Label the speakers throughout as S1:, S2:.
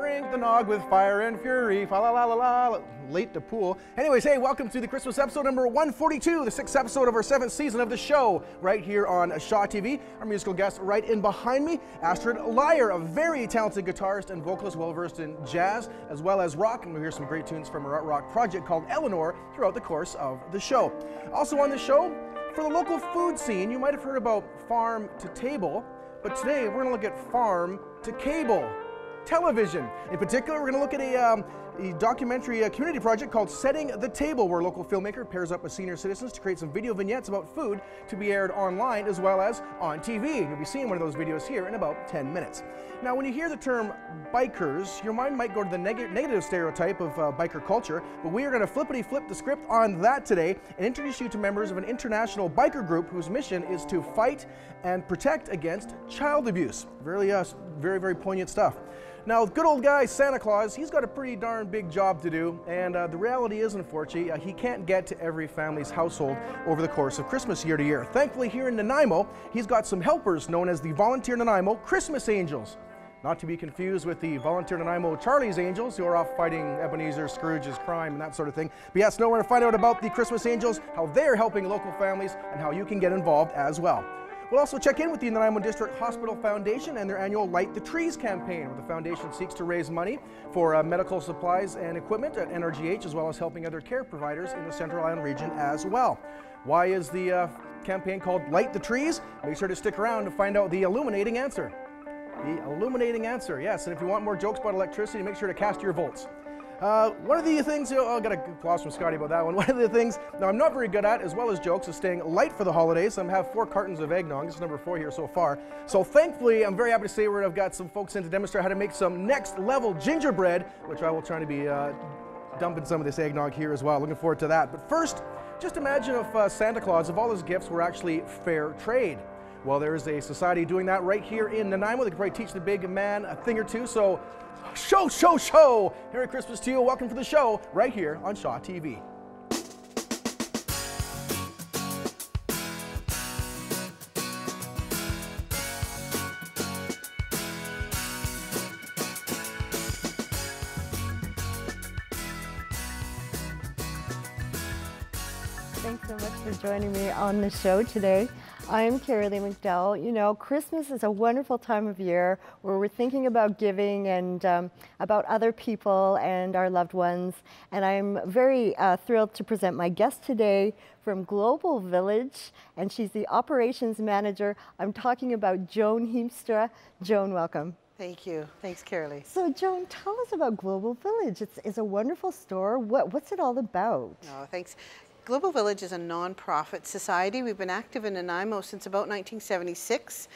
S1: Drink the nog with fire and fury. Fa la la la la. Late to pool. Anyways, hey, welcome to the Christmas episode number 142, the 6th episode of our 7th season of the show, right here on Shaw TV. Our musical guest right in behind me, Astrid Lyre, a very talented guitarist and vocalist, well-versed in jazz as well as rock, and we'll hear some great tunes from her art rock project called Eleanore throughout the course of the show. Also on the show, for the local food scene, you might have heard about farm to table, but today we're going to look at farm to cable television. In particular, we're going to look at a documentary community project called Setting the Table, where a local filmmaker pairs up with senior citizens to create some video vignettes about food to be aired online as well as on TV. You'll be seeing one of those videos here in about 10 minutes. Now, when you hear the term bikers, your mind might go to the negative stereotype of biker culture, but we are going to flip the script on that today and introduce you to members of an international biker group whose mission is to fight and protect against child abuse. Very poignant stuff. Now, good old guy Santa Claus, he's got a pretty darn big job to do, and the reality is, unfortunately, he can't get to every family's household over the course of Christmas year to year. Thankfully, here in Nanaimo, he's got some helpers known as the Volunteer Nanaimo Christmas Angels. Not to be confused with the Volunteer Nanaimo Charlie's Angels, who are off fighting Ebenezer Scrooge's crime and that sort of thing. But yes, know where to find out about the Christmas Angels, how they're helping local families, and how you can get involved as well. We'll also check in with the Nanaimo District Hospital Foundation and their annual Light the Trees campaign, where the foundation seeks to raise money for medical supplies and equipment at NRGH, as well as helping other care providers in the Central Island region as well. Why is the campaign called Light the Trees? Make sure to stick around to find out the illuminating answer. The illuminating answer, yes. And if you want more jokes about electricity, make sure to cast your votes. One of the things, I got a applause from Scotty about that one. One of the things now I'm not very good at, as well as jokes, is staying light for the holidays. I have 4 cartons of eggnog. This is number 4 here so far. So thankfully, I'm very happy to say I've got some folks in to demonstrate how to make some next level gingerbread, which I will try to be dumping some of this eggnog here as well. Looking forward to that. But first, just imagine if Santa Claus, if all his gifts were actually fair trade. Well, there is a society doing that right here in Nanaimo. They could probably teach the big man a thing or two. So, show! Merry Christmas to you. Welcome to the show right here on Shaw TV.
S2: Thanks so much for joining me on the show today. I'm Kerilie McDowall. You know, Christmas is a wonderful time of year where we're thinking about giving and about other people and our loved ones. And I'm very thrilled to present my guest today from Global Village, and she's the operations manager. I'm talking about Joan Heemstra. Joan, welcome.
S3: Thank you. Thanks, Kerilie.
S2: So, Joan, tell us about Global Village. It's a wonderful store. What's it all about?
S3: Oh, thanks. Global Village is a non-profit society. We've been active in Nanaimo since about 1976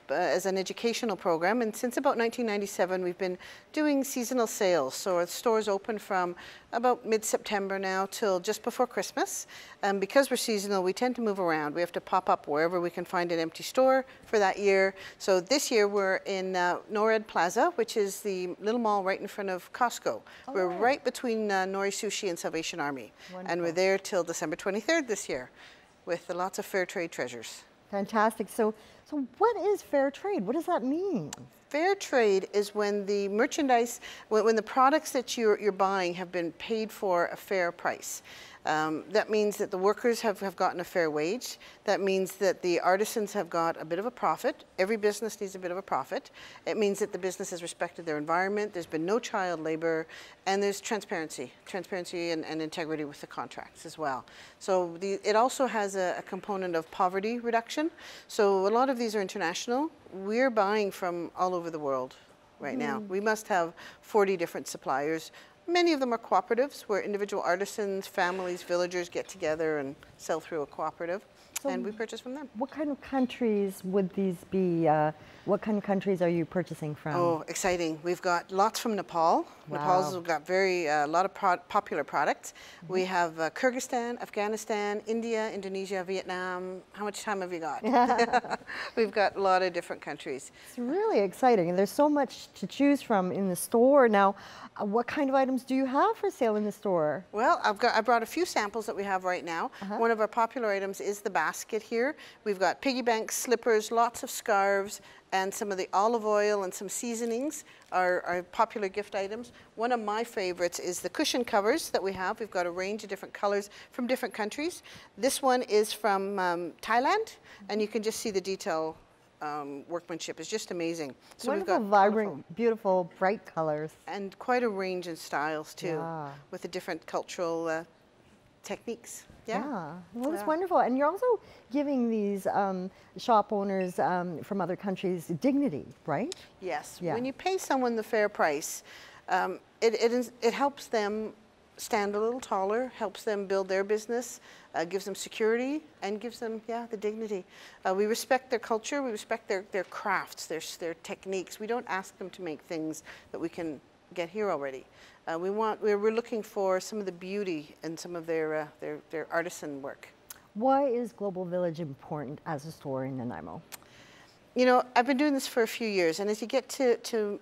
S3: as an educational program, and since about 1997 we've been doing seasonal sales. So our stores open from about mid-September now till just before Christmas. Because we're seasonal, we tend to move around. We have to pop up wherever we can find an empty store for that year. So this year we're in Norred Plaza, which is the little mall right in front of Costco. Oh. We're right between Nori Sushi and Salvation Army. Wonderful. And we're there till December 23rd this year with lots of fair trade treasures.
S2: Fantastic. So what is fair trade? What does that mean?
S3: Fair trade is when the merchandise, when the products that you're buying have been paid for a fair price. That means that the workers have gotten a fair wage. That means that the artisans have got a bit of a profit. Every business needs a bit of a profit. It means that the business has respected their environment. There's been no child labor, and there's transparency and integrity with the contracts as well. So it also has a component of poverty reduction. So a lot of these are international. We're buying from all over the world right now. We must have 40 different suppliers. Many of them are cooperatives where individual artisans, families, villagers get together and sell through a cooperative, and we purchase from them.
S2: What kind of countries would these be? What kind of countries are you purchasing from?
S3: Oh, exciting. We've got lots from Nepal. Wow. Nepal's got a lot of popular products. Mm-hmm. We have Kyrgyzstan, Afghanistan, India, Indonesia, Vietnam. How much time have you got? We've got a lot of different countries.
S2: It's really exciting, and there's so much to choose from in the store. Now, what kind of items do you have for sale in the store?
S3: Well, I brought a few samples that we have right now. One of our popular items is the bat. basket here. We've got piggy banks, slippers, lots of scarves, and some of the olive oil and some seasonings are popular gift items. One of my favorites is the cushion covers that we have. We've got a range of different colors from different countries. This one is from Thailand, and you can just see the detail workmanship is just amazing. So
S2: Wonderful,
S3: we've got
S2: vibrant, beautiful, bright colors.
S3: and quite a range in styles too,
S2: Yeah.
S3: with the different cultural techniques. Yeah.
S2: Well, it's
S3: Yeah.
S2: wonderful. And you're also giving these shop owners from other countries dignity, right?
S3: Yes.
S2: Yeah.
S3: When you pay someone the fair price, it helps them stand a little taller, helps them build their business, gives them security, and gives them, the dignity. We respect their culture, we respect their crafts, their techniques. We don't ask them to make things that we can get here already. We're looking for some of the beauty in some of their artisan work.
S2: Why is Global Village important as a store in Nanaimo?
S3: You know, I've been doing this for a few years, and as you get to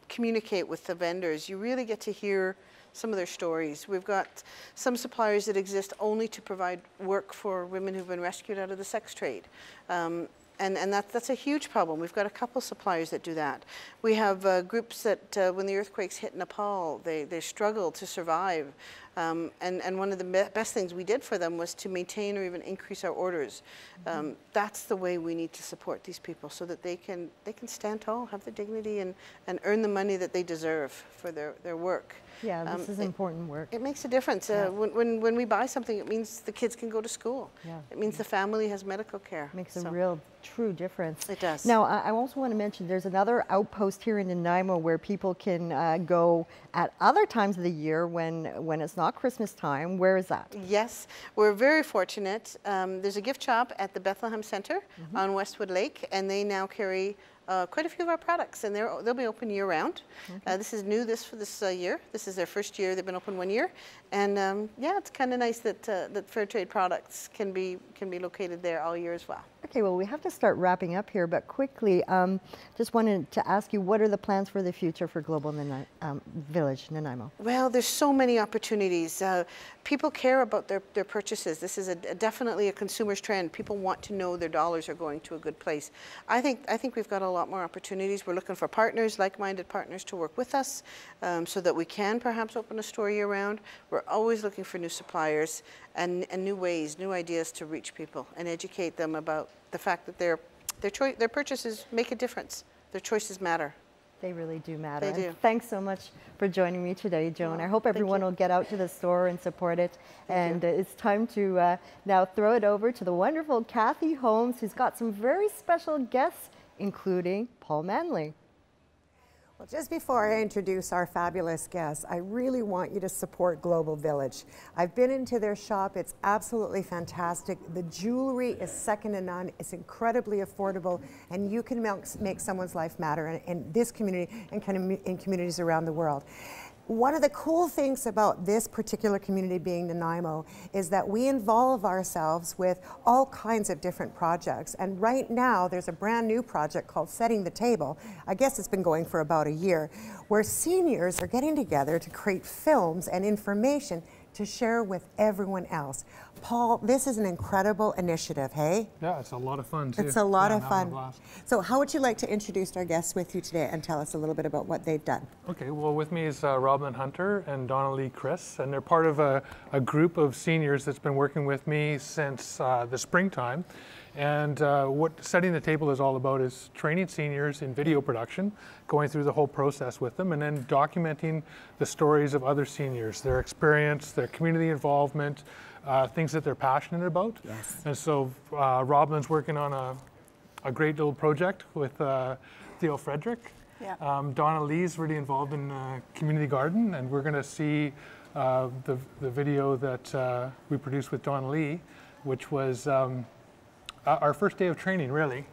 S3: communicate with the vendors, you really get to hear some of their stories. We've got some suppliers that exist only to provide work for women who've been rescued out of the sex trade. And that's a huge problem. We've got a couple suppliers that do that. We have groups that when the earthquakes hit Nepal, they struggle to survive. And one of the best things we did for them was to maintain or even increase our orders. That's the way we need to support these people, so that they can stand tall, have the dignity, and earn the money that they deserve for their work.
S2: Yeah, this is important work.
S3: It makes a difference. When we buy something, it means the kids can go to school.
S2: Yeah.
S3: It means the family has medical care.
S2: Makes a real, true difference.
S3: It does.
S2: Now, I also want to mention there's another outpost here in Nanaimo where people can go at other times of the year when it's not Christmas time. Where is that?
S3: Yes, we're very fortunate. There's a gift shop at the Bethlehem Center on Westwood Lake, and they now carry quite a few of our products, and they'll be open year-round. This is new for this year. This is their first year. They've been open 1 year, and it's kind of nice that fair trade products can be located there all year as well.
S2: Okay, well, we have to start wrapping up here, but quickly, just wanted to ask you, what are the plans for the future for Global Village Nanaimo?
S3: Well, there's so many opportunities. People care about their purchases. This is definitely a consumer's trend. People want to know their dollars are going to a good place. I think we've got a lot more opportunities. We're looking for partners, like-minded partners, to work with us so that we can perhaps open a store year-round. We're always looking for new suppliers and new ways, new ideas to reach people and educate them about the fact that their purchases make a difference. Their choices matter.
S2: They really do matter.
S3: They do.
S2: And thanks so much for joining me today, Joan. I hope everyone will get out to the store and support it. It's time to now throw it over to the wonderful Cathy Holmes, who's got some very special guests, including Paul Manley.
S4: Well, just before I introduce our fabulous guests, I really want you to support Global Village. I've been into their shop. It's absolutely fantastic. The jewelry is second to none. It's incredibly affordable, and you can make someone's life matter in this community and in communities around the world. One of the cool things about this particular community being Nanaimo is that we involve ourselves with all kinds of different projects. And right now there's a brand new project called Setting the Table. I guess it's been going for about a year, where seniors are getting together to create films and information to share with everyone else. Paul, this is an incredible initiative, hey?
S5: Yeah, it's a lot of fun too.
S4: It's a lot of
S5: I'm
S4: fun.
S5: having a blast.
S4: So how would you like to introduce our guests with you today and tell us a little bit about what they've done?
S5: Okay, well, with me is Robin Hunter and Donna Chris, and they're part of a group of seniors that's been working with me since the springtime. And what Setting the Table is all about is training seniors in video production, going through the whole process with them, and then documenting the stories of other seniors, their experience, their community involvement, things that they're passionate about.
S4: Yes.
S5: And so Robin's working on a great little project with Theo Frederick.
S4: Yeah.
S5: Donna Lee's really involved in community garden, and we're going to see the video that we produced with Donna Lee, which was our first day of training, really.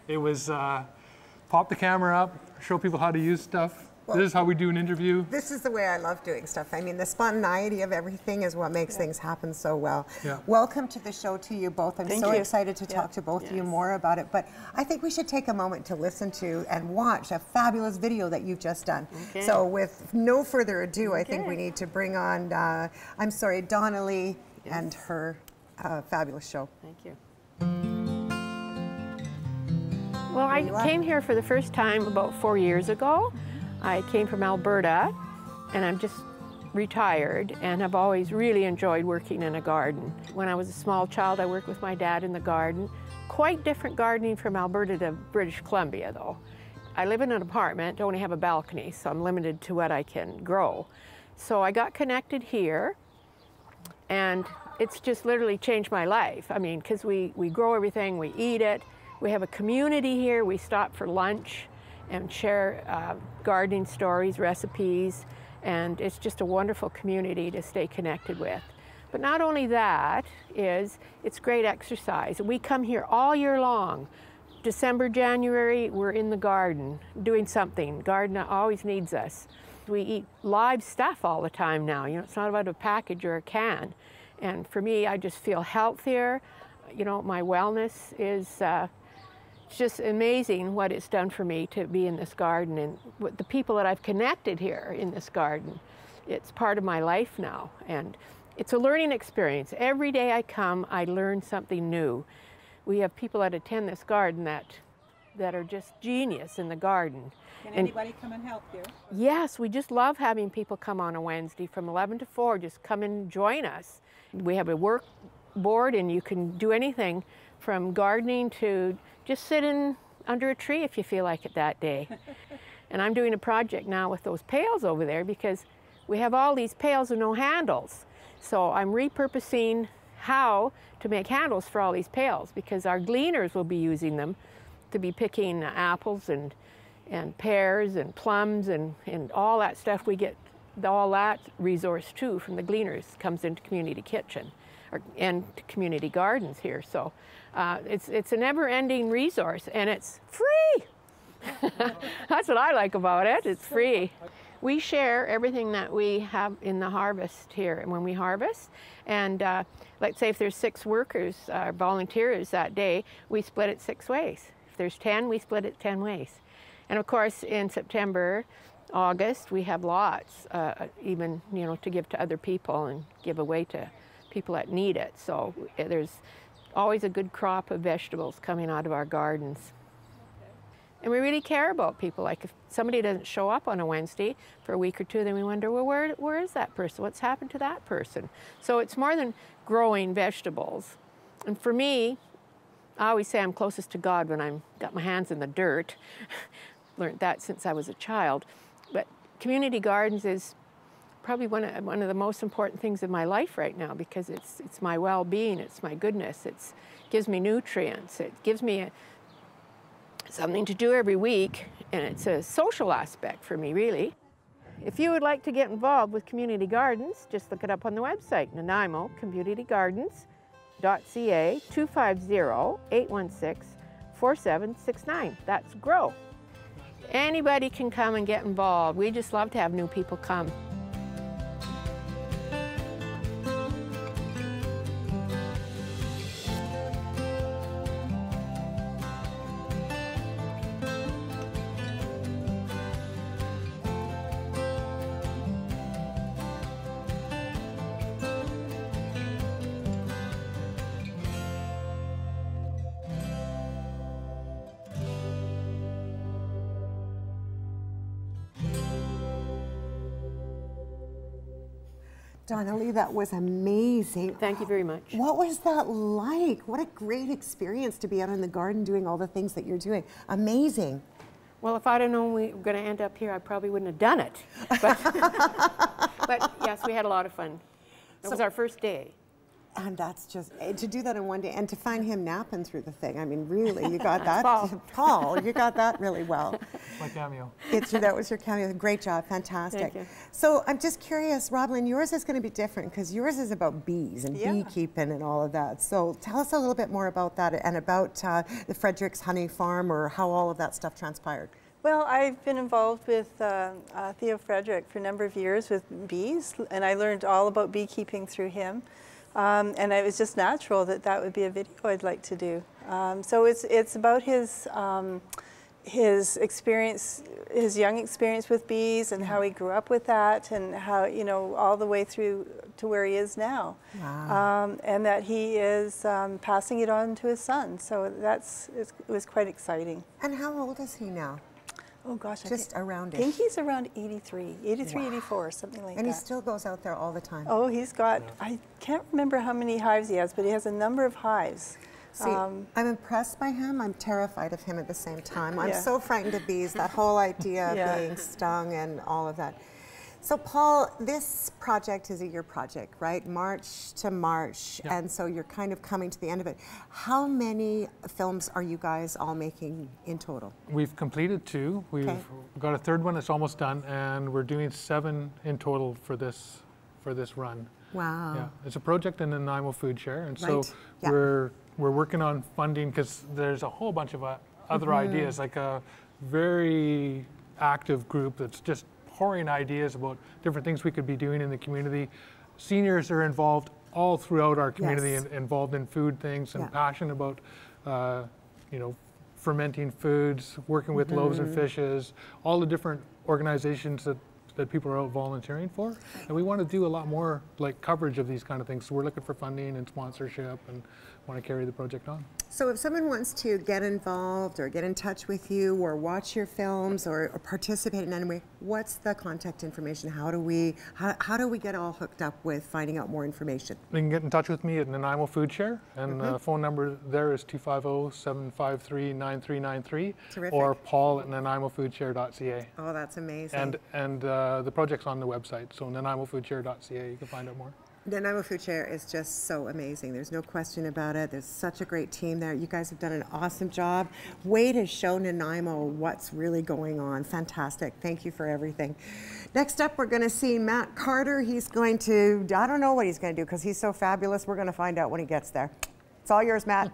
S5: It was pop the camera up, show people how to use stuff. Well, this is how we do an interview.
S4: This is the way I love doing stuff. I mean, the spontaneity of everything is what makes things happen so well.
S5: Yeah.
S4: Welcome to the show to you both. I'm
S3: Thank
S4: so
S3: you.
S4: excited to talk to both of you more about it. But I think we should take a moment to listen to and watch a fabulous video that you've just done.
S3: Okay.
S4: So with no further ado, I think we need to bring on, Donna Lee and her fabulous show.
S3: Thank you.
S6: Well, I came here for the first time about 4 years ago. I came from Alberta, and I'm just retired, and have always really enjoyed working in a garden. When I was a small child, I worked with my dad in the garden. Quite different gardening from Alberta to British Columbia, though. I live in an apartment, only have a balcony, so I'm limited to what I can grow. So I got connected here, and it's just literally changed my life. I mean, because we grow everything, we eat it. We have a community here. We stop for lunch and share gardening stories, recipes, and it's just a wonderful community to stay connected with. But not only that, it's great exercise. We come here all year long. December, January, we're in the garden doing something. Garden always needs us. We eat live stuff all the time now. You know, it's not about a package or a can. And for me, I just feel healthier. You know, my wellness is it's just amazing what it's done for me to be in this garden, and with the people that I've connected here in this garden. It's part of my life now, and it's a learning experience. Every day I come, I learn something new. We have people that attend this garden that are just genius in the garden.
S7: Can anybody come and help you?
S6: Yes, we just love having people come on a Wednesday from 11 to 4, just come and join us. We have a work board, and you can do anything from gardening to just sitting under a tree if you feel like it that day. And I'm doing a project now with those pails over there because we have all these pails with no handles. So I'm repurposing how to make handles for all these pails, because our gleaners will be using them to be picking apples and pears and plums and all that stuff. We get all that resource too from the gleaners, comes into community kitchen and community gardens here. So it's a never-ending resource, and it's free. That's what I like about it. It's free. We share everything that we have in the harvest here, and when we harvest, and let's say if there's 6 workers, volunteers that day, we split it 6 ways. If there's 10, we split it 10 ways. And of course, in September, August, we have lots, even, you know, to give to other people and give away to people that need it. So there's always a good crop of vegetables coming out of our gardens. And we really care about people. Like if somebody doesn't show up on a Wednesday for a week or two, then we wonder, well, where is that person? What's happened to that person? So it's more than growing vegetables. And for me, I always say I'm closest to God when I've got my hands in the dirt. Learned that since I was a child. But community gardens is probably one of the most important things in my life right now, because it's my well-being, it's my goodness, it gives me nutrients, it gives me something to do every week, and it's a social aspect for me, really. If you would like to get involved with community gardens, just look it up on the website, Nanaimo Community Gardens.ca, 250-816-4769. That's GROW. Anybody can come and get involved. We just love to have new people come.
S4: Donnelly, that was amazing.
S6: Thank you very much.
S4: What was that like? What a great experience to be out in the garden doing all the things that you're doing. Amazing.
S6: Well, if I'd have known we were going to end up here, I probably wouldn't have done it. But yes, we had a lot of fun. It was our first day.
S4: And that's just, to do that in one day, and to find him napping through the thing, I mean, really, you got that. Paul, you got that really well.
S5: My cameo.
S4: That was your cameo. Great job, fantastic.
S6: Thank you.
S4: So I'm just curious, Roblyn, yours is going to be different, because yours is about bees and beekeeping and all of that. So tell us a little bit more about that, and about the Frederick's Honey Farm, or how all of that stuff transpired.
S7: Well, I've been involved with Theo Frederick for a number of years with bees, and I learned all about beekeeping through him. And it was just natural that that would be a video I'd like to do. So it's about his his experience, his young experience with bees, and how he grew up with that, and how, you know, all the way through to where he is now.
S4: Wow.
S7: And that he is passing it on to his son. So it was quite exciting.
S4: And how old is he now?
S7: Oh gosh,
S4: Just around
S7: I
S4: it.
S7: think he's around 83,
S4: Wow.
S7: 84, something like
S4: And
S7: that.
S4: he still goes out there all the time.
S7: Oh, he's got, I can't remember how many hives he has, but he has a number of hives.
S4: See, I'm impressed by him. I'm terrified of him at the same time. I'm
S7: Yeah.
S4: so frightened of bees, that whole idea of
S7: Yeah.
S4: being stung and all of that. So Paul, this project is a year project, right? March to March,
S5: Yeah.
S4: and so you're kind of coming to the end of it. How many films are you guys all making in total?
S5: We've completed 2. We've
S4: Okay.
S5: got a 3rd one that's almost done, and we're doing 7 in total for this run.
S4: Wow.
S5: Yeah, it's a project in the Nanaimo Food Share, and so
S4: Right. Yeah.
S5: we're working on funding because there's a whole bunch of other ideas, like a very active group that's just pouring ideas about different things we could be doing in the community. Seniors are involved all throughout our community,
S4: Yes.
S5: and involved in food things and
S4: Yeah.
S5: passionate about, you know, fermenting foods, working with loaves and fishes, all the different organizations that people are out volunteering for. And we want to do a lot more like coverage of these kind of things. So we're looking for funding and sponsorship and want to carry the project on.
S4: So if someone wants to get involved or get in touch with you or watch your films or participate in any way, what's the contact information? How do we get all hooked up with finding out more information?
S5: They can get in touch with me at Nanaimo Food Share, and the phone number there is 250-753-9393.
S4: Terrific.
S5: Or paul@nanaimofoodshare.ca.
S4: Oh, that's amazing.
S5: And the project's on the website, so nanaimofoodshare.ca, you can find out more.
S4: Nanaimo Food Share is just so amazing. There's no question about it. There's such a great team there. You guys have done an awesome job. Way to show Nanaimo what's really going on. Fantastic. Thank you for everything. Next up, we're going to see Matt Carter. He's going to, I don't know what he's going to do because he's so fabulous. We're going to find out when he gets there. It's all yours, Matt.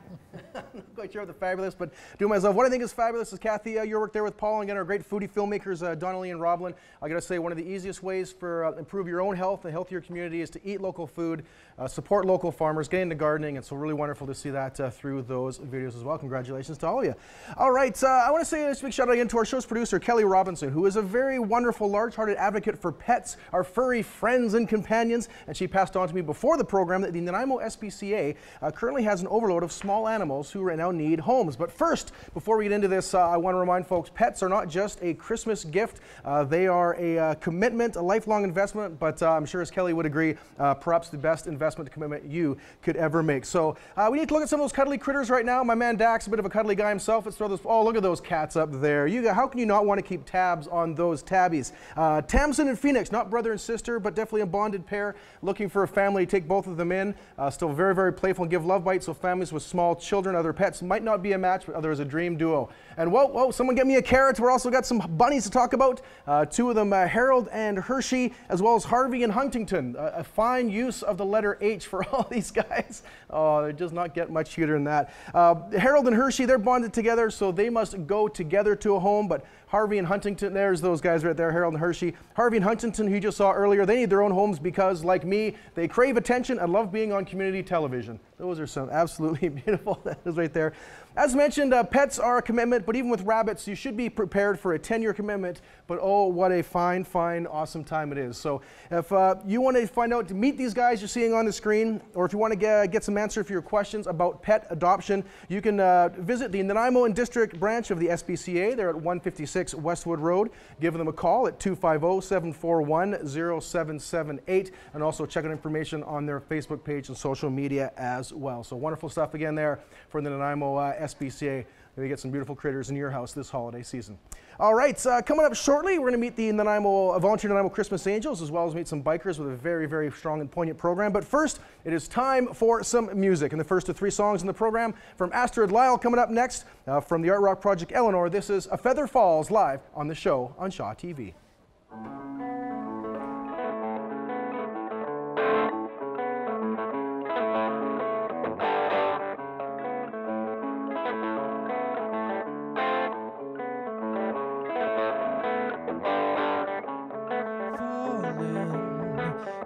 S1: I'm not quite sure what the fabulous, but do myself. What I think is fabulous is, Cathy, your work there with Paul, and again, our great foodie filmmakers, Donnelly and Roblin. I got to say, one of the easiest ways for improve your own health and healthier community is to eat local food, support local farmers, get into gardening, and so really wonderful to see that through those videos as well. Congratulations to all of you. All right, I want to say a big shout out again to our show's producer, Kelly Robinson, who is a very wonderful, large-hearted advocate for pets, our furry friends and companions, and she passed on to me before the program that the Nanaimo SPCA currently has an overload of small animals who right now need homes. But first, before we get into this, I want to remind folks, pets are not just a Christmas gift. They are a commitment, a lifelong investment, but I'm sure, as Kelly would agree, perhaps the best investment commitment you could ever make. So we need to look at some of those cuddly critters right now. My man Dax, a bit of a cuddly guy himself. Let's throw this. Oh, look at those cats up there. How can you not want to keep tabs on those tabbies? Tamsin and Phoenix, not brother and sister, but definitely a bonded pair, looking for a family to take both of them in. Still very, very playful and give love bites, so families with small children, other pets might not be a match, but others a dream duo. And whoa, someone get me a carrot. We're also got some bunnies to talk about. 2 of them, Harold and Hershey, as well as Harvey and Huntington. A fine use of the letter H for all these guys. Oh, they does not get much cuter than that. Harold and Hershey, they're bonded together, so they must go together to a home, but Harvey and Huntington, there's those guys right there, Harold and Hershey. Harvey and Huntington, who you just saw earlier, they need their own homes because, like me, they crave attention and love being on community television. Those are some absolutely beautiful, that is right there. As mentioned, pets are a commitment, but even with rabbits, you should be prepared for a 10-year commitment, but oh, what a fine, awesome time it is. So if you want to find out, to meet these guys you're seeing on the screen, or if you want to get some answer for your questions about pet adoption, you can visit the Nanaimo and District branch of the SPCA. They're at 156 Westwood Road. Give them a call at 250-741-0778, and also check out information on their Facebook page and social media as well. So wonderful stuff again there for the Nanaimo SPCA. Maybe get some beautiful critters in your house this holiday season. All right, coming up shortly, we're going to meet the Volunteer Nanaimo Christmas Angels, as well as meet some bikers with a very, very strong and poignant program. But first, it is time for some music. And the first of 3 songs in the program from Astrid Lyre coming up next. From the art rock project Eleanore, this is A Feather Falls, live on the show on Shaw TV.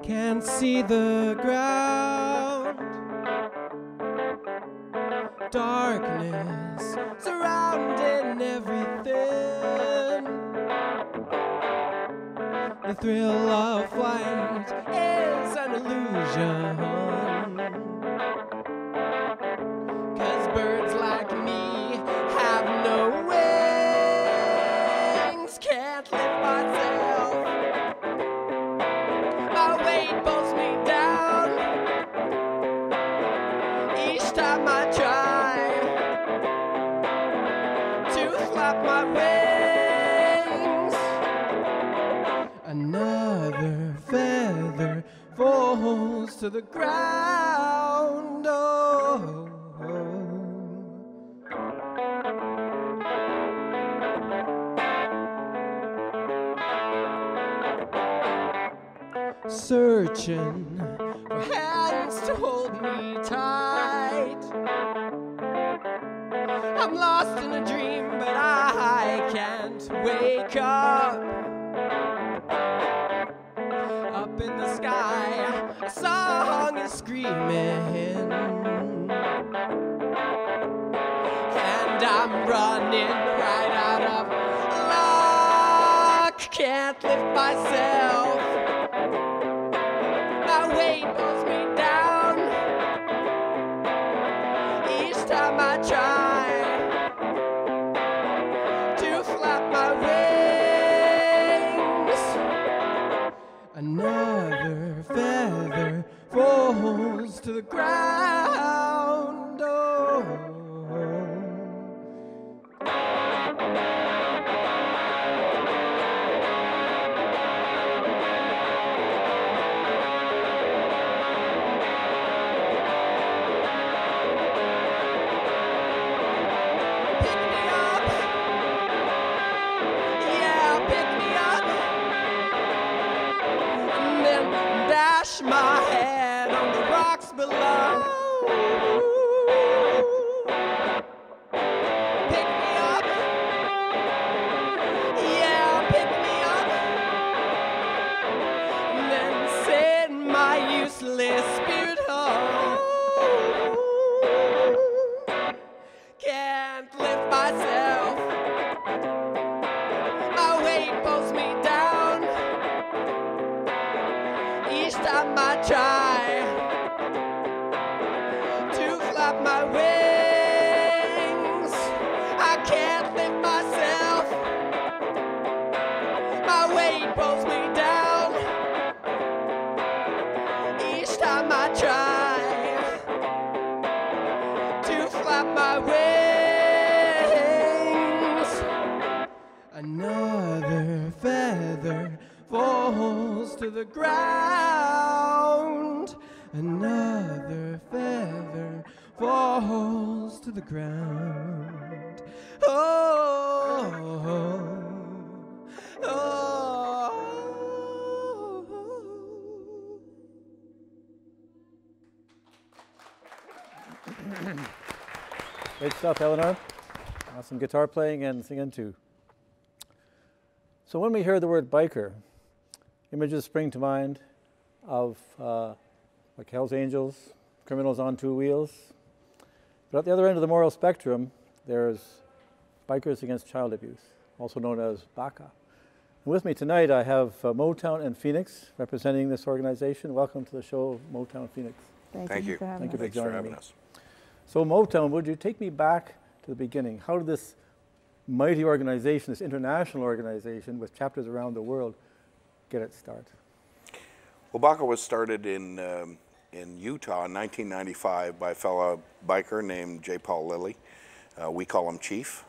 S8: Can't see the ground. Darkness surrounding everything. the thrill of flight is an illusion. 'Cause birds like me have no wings, can't lift myself. My weight pulls me down each time I try to flap my wings. Another feather falls to the ground. Oh, searching for hands to hold me tight. I'm lost in a dream, but I can't wake up. Up in the sky, a song is screaming, and I'm running right out of luck. Can't lift myself. My weight pulls me down each time I try to flap my wings. Another feather falls to the ground. Oh. My head on the rocks below. Pick me up, yeah, pick me up, and then send my useless spirit home. Can't lift myself, my weight pulls me down each time I try to flap my wings. I can't lift myself. My weight pulls me down each time I try to flap my wings. Another feather falls to the ground. Another feather falls to the ground. Oh, oh, oh.
S9: Great stuff, Eleanor. Awesome guitar playing and singing too. So when we hear the word biker, images spring to mind of like Hell's Angels, criminals on two wheels. But at the other end of the moral spectrum, there's Bikers Against Child Abuse, also known as BACA. And with me tonight, I have Motown and Phoenix representing this organization. Welcome to the show, Motown Phoenix.
S10: Thank you.
S9: Thank you for
S10: Thanks
S9: joining
S10: for having
S9: me.
S10: us.
S9: So Motown, would you take me back to the beginning? How did this mighty organization, this international organization with chapters around the world, get its start?
S10: Well, BACA was started in Utah in 1995 by a fellow biker named J. Paul Lilly. We call him Chief.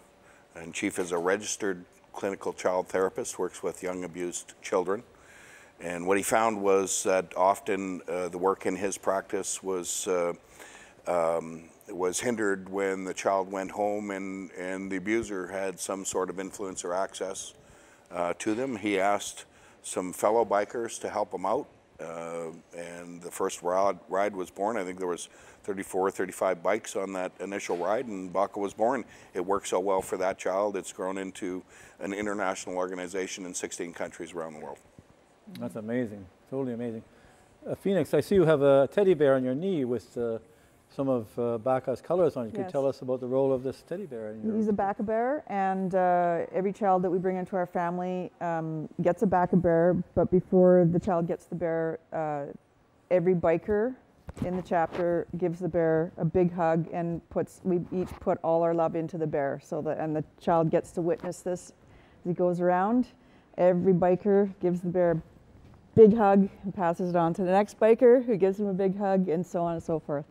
S10: And Chief is a registered clinical child therapist, works with young abused children. And what he found was that often the work in his practice was hindered when the child went home and the abuser had some sort of influence or access to them. He asked some fellow bikers to help him out. And the first ride was born. I think there was 34 or 35 bikes on that initial ride, and BACA was born. It worked so well for that child, it's grown into an international organization in 16 countries around the world.
S9: That's amazing, totally amazing. Phoenix, I see you have a teddy bear on your knee with some of Bacca's colors on. You
S11: Yes.
S9: could tell us about the role of this teddy bear. In your
S11: He's a Bacca bear, and every child that we bring into our family gets a Bacca bear, but before the child gets the bear, every biker in the chapter gives the bear a big hug, and we each put all our love into the bear, and the child gets to witness this as he goes around. Every biker gives the bear a big hug and passes it on to the next biker, who gives him a big hug, and so on and so forth.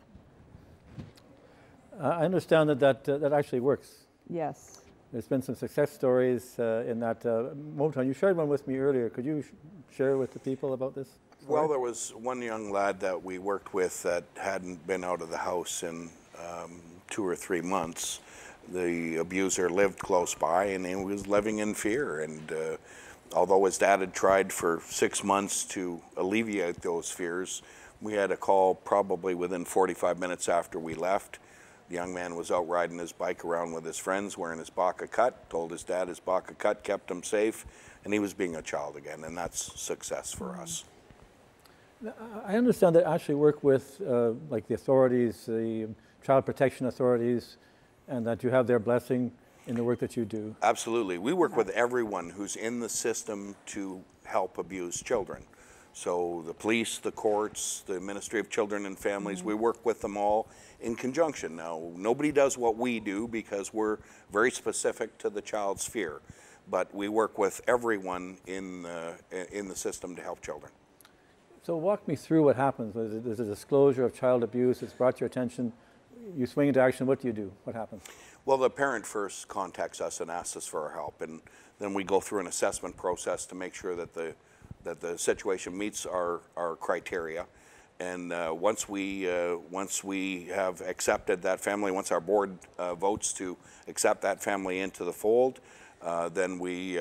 S9: I understand that actually works.
S11: Yes.
S9: There's been some success stories in that Motown. You shared one with me earlier. Could you share with the people about this?
S10: Well, there was one young lad that we worked with that hadn't been out of the house in 2 or 3 months. The abuser lived close by, and he was living in fear. And although his dad had tried for 6 months to alleviate those fears, we had a call probably within 45 minutes after we left. The young man was out riding his bike around with his friends, wearing his Bacca cut, told his dad his Bacca cut kept him safe, and he was being a child again, and that's success for us.
S9: I understand that actually work with like the authorities, the child protection authorities, and that you have their blessing in the work that you do.
S10: Absolutely. We work with everyone who's in the system to help abused children. So the police, the courts, the Ministry of Children and Families, we work with them all in conjunction. Now, nobody does what we do because we're very specific to the child's fear, but we work with everyone in the system to help children.
S9: So walk me through what happens. There's a disclosure of child abuse. It's brought to your attention. You swing into action. What do you do? What happens?
S10: Well, the parent first contacts us and asks us for our help, and then we go through an assessment process to make sure that the situation meets our criteria. And once we have accepted that family, once our board votes to accept that family into the fold, then we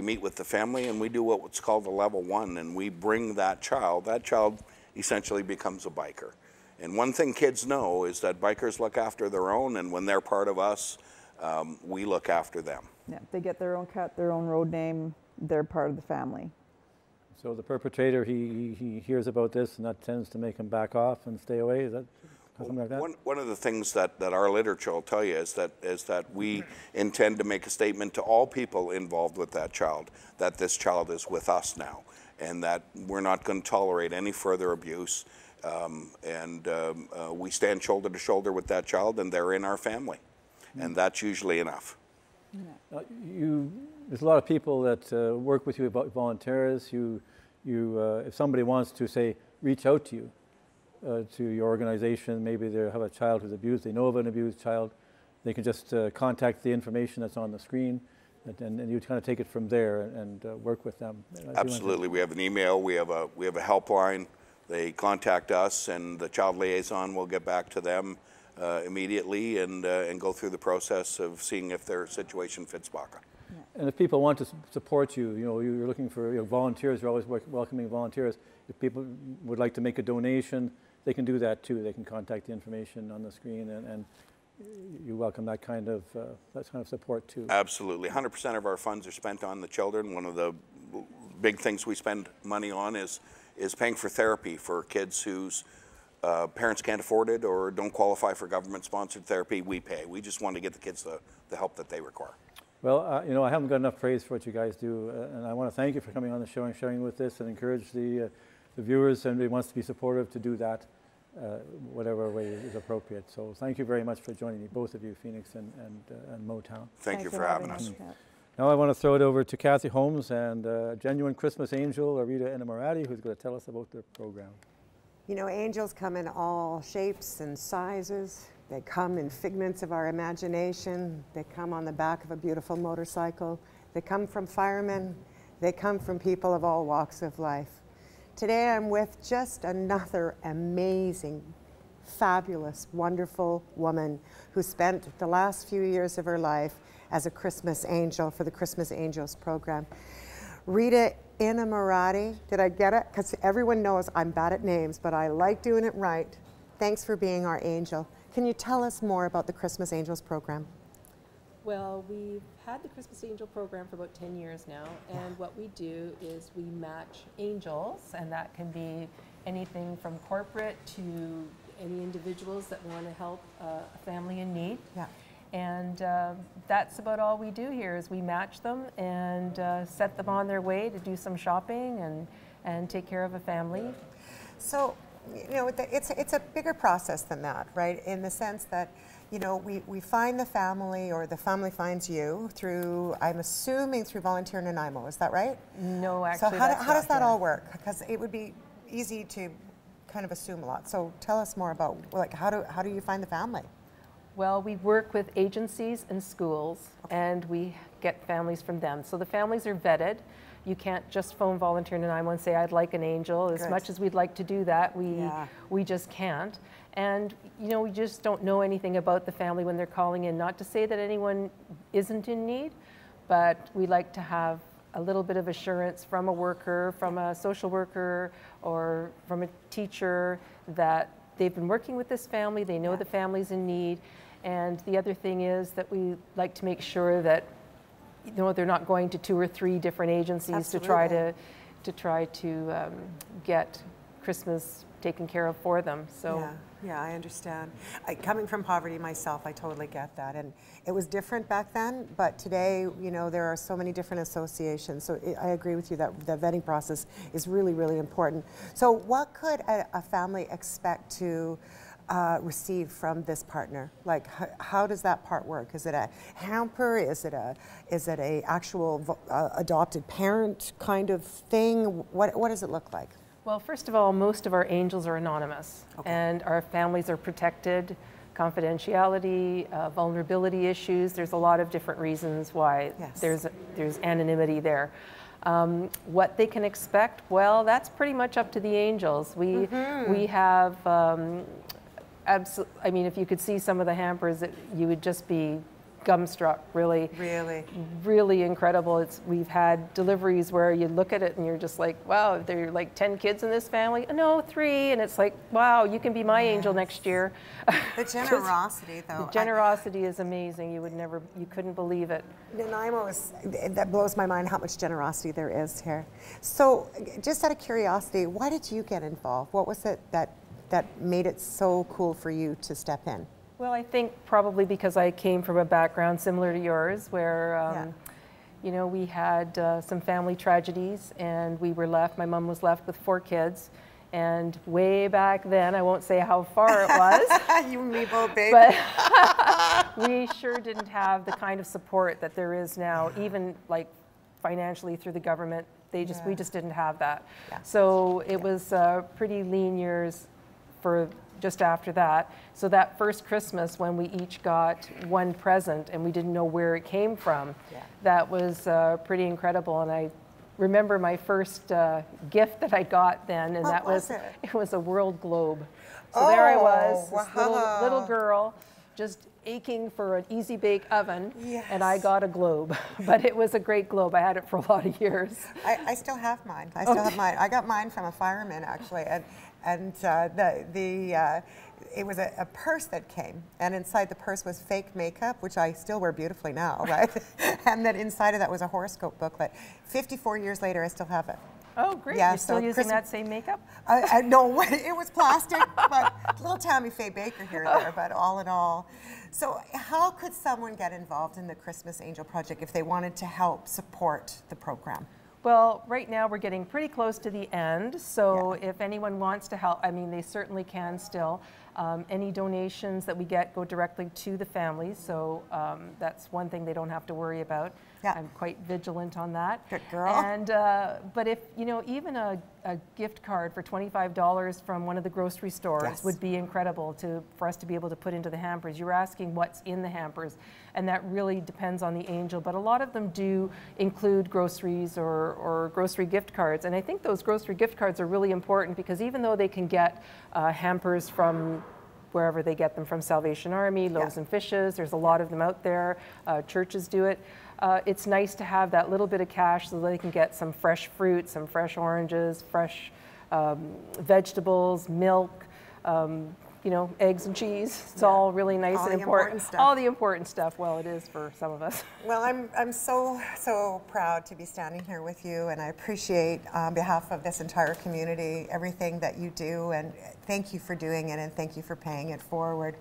S10: meet with the family and we do what's called a level 1, and we bring that child. That child essentially becomes a biker. And one thing kids know is that bikers look after their own, and when they're part of us, we look after them.
S11: Yeah, they get their own cut, their own road name, they're part of the family.
S9: So the perpetrator, he hears about this, and that tends to make him back off and stay away. Is that something like that?
S10: One of the things that our literature will tell you is that we intend to make a statement to all people involved with that child, that this child is with us now, and that we're not going to tolerate any further abuse. We stand shoulder to shoulder with that child, and they're in our family, and that's usually enough.
S9: Yeah. There's a lot of people that work with you about volunteers. If somebody wants to, say, reach out to you, to your organization, maybe they have a child who's abused, they know of an abused child, they can just contact the information that's on the screen, and you kind of take it from there and work with them.
S10: Absolutely. We have an email, we have a helpline. They contact us, and the child liaison will get back to them immediately and go through the process of seeing if their situation fits Bacca.
S9: And if people want to support you, you're looking for volunteers. You're always welcoming volunteers. If people would like to make a donation, they can do that too. They can contact the information on the screen, and you welcome that kind of support too.
S10: Absolutely. 100% of our funds are spent on the children. One of the big things we spend money on is paying for therapy for kids whose parents can't afford it or don't qualify for government-sponsored therapy. We pay. We just want to get the kids the help that they require.
S9: Well, I haven't got enough praise for what you guys do, and I want to thank you for coming on the show and sharing with us, and encourage the viewers, and who wants to be supportive, to do that whatever way is appropriate. So thank you very much for joining me, both of you, Phoenix and Motown.
S10: Thank you for having us.
S9: Now I want to throw it over to Cathy Holmes and Genuine Christmas Angel, Rita Enamorati, who's going to tell us about their program.
S4: Angels come in all shapes and sizes. They come in figments of our imagination. They come on the back of a beautiful motorcycle. They come from firemen. They come from people of all walks of life. Today I'm with just another amazing, fabulous, wonderful woman who spent the last few years of her life as a Christmas angel for the Christmas Angels program. Rita Enamorati, did I get it? Because everyone knows I'm bad at names, but I like doing it right. Thanks for being our angel. Can you tell us more about the Christmas Angels program?
S12: Well, we've had the Christmas Angel program for about 10 years now, and what we do is we match angels, and that can be anything from corporate to any individuals that want to help a family in need.
S4: Yeah.
S12: And that's about all we do here is we match them and set them on their way to do some shopping and take care of a family.
S4: So, you know, it's a bigger process than that, right? In the sense that, you know, we find the family, or the family finds you through, I'm assuming, through Volunteer Nanaimo, is that right?
S12: No, actually.
S4: So how does that all work? Because it would be easy to kind of assume a lot. So tell us more about, like, how do you find the family?
S12: Well, we work with agencies and schools, and we get families from them. So the families are vetted. You can't just phone Volunteer Nanaimo and say, I'd like an angel. As much as we'd like to do that, we just can't. And, you know, we just don't know anything about the family when they're calling in. Not to say that anyone isn't in need, but we like to have a little bit of assurance from a worker, from a social worker, or from a teacher that they've been working with this family, they know the family's in need. And the other thing is that we like to make sure that, you know, they're not going to 2 or 3 different agencies to try to get Christmas taken care of for them. So
S4: yeah, I understand. Coming from poverty myself, I totally get that. And it was different back then, but today, you know, there are so many different associations. So I agree with you that the vetting process is really, really important. So what could a family expect to receive from this partner? Like, how does that part work? Is it a hamper? Is it a actual adopted parent kind of thing? What does it look like?
S12: Well, first of all, most of our angels are anonymous, and our families are protected, confidentiality, vulnerability issues. There's a lot of different reasons why there's anonymity there. What they can expect, well, that's pretty much up to the angels. We have, I mean, if you could see some of the hampers, you would just be gumstruck, really incredible. We've had deliveries where you look at it and you're just like, wow, there are like 10 kids in this family. No, 3, and it's like, wow, you can be my angel next year.
S4: The generosity, though.
S12: The generosity is amazing. You couldn't believe it.
S4: Nanaimo that blows my mind how much generosity there is here. So, just out of curiosity, why did you get involved? What was it that made it so cool for you to step in?
S12: Well, I think probably because I came from a background similar to yours, where you know, we had some family tragedies, and we were left. My mom was left with 4 kids, and way back then, I won't say how far it was.
S4: You and me both, babe.
S12: But we sure didn't have the kind of support that there is now, even like financially through the government. We just didn't have that. So it was pretty lean years for just after that. So that first Christmas, when we each got one present and we didn't know where it came from, that was pretty incredible. And I remember my first gift that I got then, and
S4: it
S12: was a world globe. So there I was, this little girl, just aching for an easy bake oven, and I got a globe. But it was a great globe. I had it for a lot of years.
S4: I still have mine. I got mine from a fireman, actually, and it was a purse that came, and inside the purse was fake makeup, which I still wear beautifully now, right? And then inside of that was a horoscope booklet. 54 years later, I still have it.
S12: Oh, great. Yeah, you're still using that same makeup?
S4: No, it was plastic, but little Tammy Faye Baker here and there, but all in all. So how could someone get involved in the Christmas Angel Project if they wanted to help support the program?
S12: Well, right now we're getting pretty close to the end, so if anyone wants to help, I mean, they certainly can still. Any donations that we get go directly to the families, so that's one thing they don't have to worry about. I'm quite vigilant on that.
S4: Good girl.
S12: And but if, you know, even a gift card for $25 from one of the grocery stores would be incredible for us to be able to put into the hampers. You were asking what's in the hampers, and that really depends on the angel, but a lot of them do include groceries or grocery gift cards. And I think those grocery gift cards are really important because even though they can get hampers from wherever they get them from, Salvation Army, Loaves and Fishes, there's a lot of them out there, churches do it. It's nice to have that little bit of cash so that they can get some fresh fruit, some fresh oranges, fresh vegetables, milk, you you know, eggs and cheese. It's all really nice and important.
S4: Stuff.
S12: All the important stuff. Well, it is for some of us.
S4: Well, I'm so proud to be standing here with you, and I appreciate on behalf of this entire community everything that you do, and thank you for doing it, and thank you for paying it forward.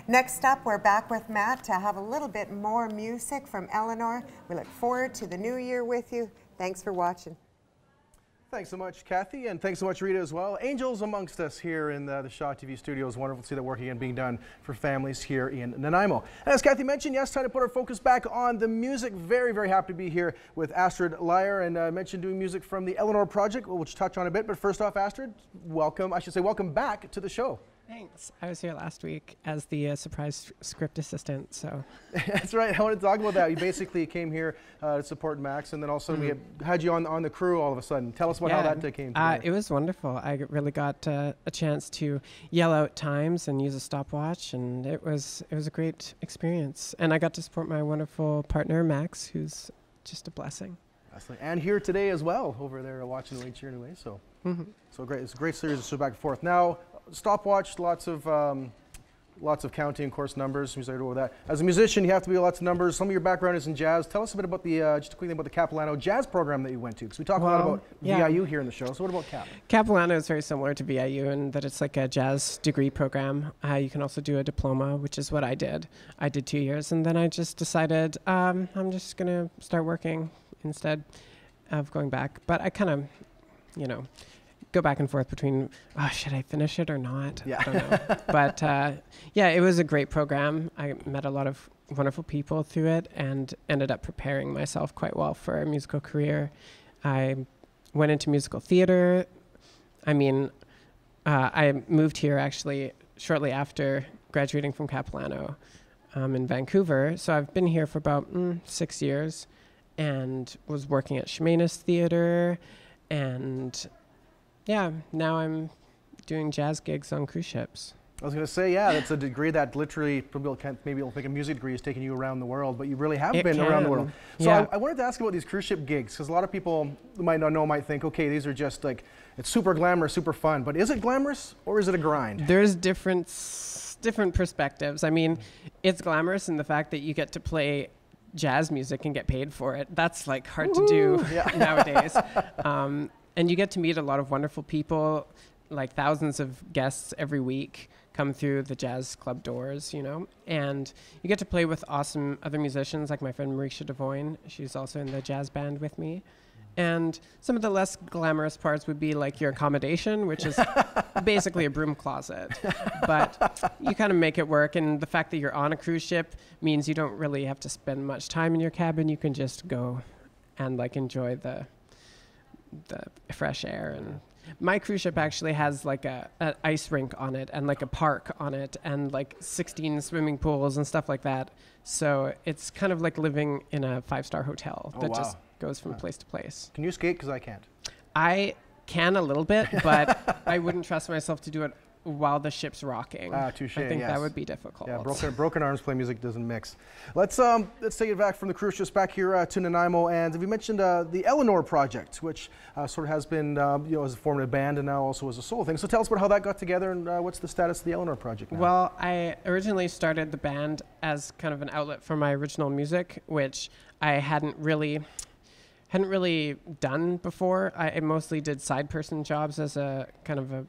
S4: Next up, we're back with Matt to have a little bit more music from Eleanore. We look forward to the new year with you. Thanks for watching.
S1: Thanks so much, Cathy, and thanks so much, Rita, as well. Angels amongst us here in the Shaw TV studios. Wonderful to see that work again being done for families here in Nanaimo. And as Cathy mentioned, yes, time to put our focus back on the music. Very, very happy to be here with Astrid Lyre, and I mentioned doing music from the Eleanore project, which we'll touch on a bit. But first off, Astrid, welcome, I should say welcome back to the show.
S13: Thanks. I was here last week as the surprise script assistant, so.
S1: That's right. I want to talk about that. You basically came here to support Max, and then also we had you on the crew all of a sudden. Tell us about how that came together.
S13: It was wonderful. I really got a chance to yell out times and use a stopwatch, and it was a great experience. And I got to support my wonderful partner, Max, who's just a blessing.
S1: And here today as well, over there watching the way cheering away. So, so great. It's a great series of so back and forth. Now, stopwatch, lots of counting, of course, numbers. We started with that. As a musician, you have to be lots of numbers. Some of your background is in jazz. Tell us a bit about the just quickly about the Capilano jazz program that you went to, because we talk a lot about VIU here in the show. So what about Cap?
S13: Capilano is very similar to VIU in that it's like a jazz degree program. You can also do a diploma, which is what I did. I did 2 years, and then I just decided I'm just gonna start working instead of going back. But I kind of, you know, go back and forth between, should I finish it or not?
S1: Yeah.
S13: I don't know. But yeah, it was a great program. I met a lot of wonderful people through it and ended up preparing myself quite well for a musical career. I went into musical theater. I mean, I moved here actually shortly after graduating from Capilano in Vancouver. So I've been here for about 6 years and was working at Chemainus Theater, and yeah, now I'm doing jazz gigs on cruise ships.
S1: I was going to say, yeah, that's a degree that literally, maybe you'll think a music degree is taking you around the world, but you really have been around the world. So yeah. I wanted to ask about these cruise ship gigs, because a lot of people who might not know might think, okay, these are just like, it's super glamorous, super fun, but is it glamorous or is it a grind?
S13: There's different perspectives. I mean, it's glamorous in the fact that you get to play jazz music and get paid for it. That's like hard to do nowadays. And you get to meet a lot of wonderful people, like thousands of guests every week come through the jazz club doors, you know, and you get to play with awesome other musicians like my friend Marisha Devoyne. She's also in the jazz band with me. And some of the less glamorous parts would be like your accommodation, which is basically a broom closet. But you kind of make it work. And the fact that you're on a cruise ship means you don't really have to spend much time in your cabin. You can just go and like enjoy the fresh air. And my cruise ship actually has like an ice rink on it and like a park on it and like 16 swimming pools and stuff like that. So it's kind of like living in a 5-star hotel that just goes from place to place.
S1: Can you skate? Because I can't.
S13: I can a little bit, but I wouldn't trust myself to do it while the ship's rocking.
S1: Touche,
S13: I think that would be difficult.
S1: Yeah, broken arms play music doesn't mix. Let's take it back from the cruise ships back here to Nanaimo, and we mentioned the Eleanore project, which sort of has been as a formative band and now also as a solo thing. So tell us about how that got together and what's the status of the Eleanore project now?
S13: Well, I originally started the band as kind of an outlet for my original music, which I hadn't really done before. I mostly did side person jobs as a kind of a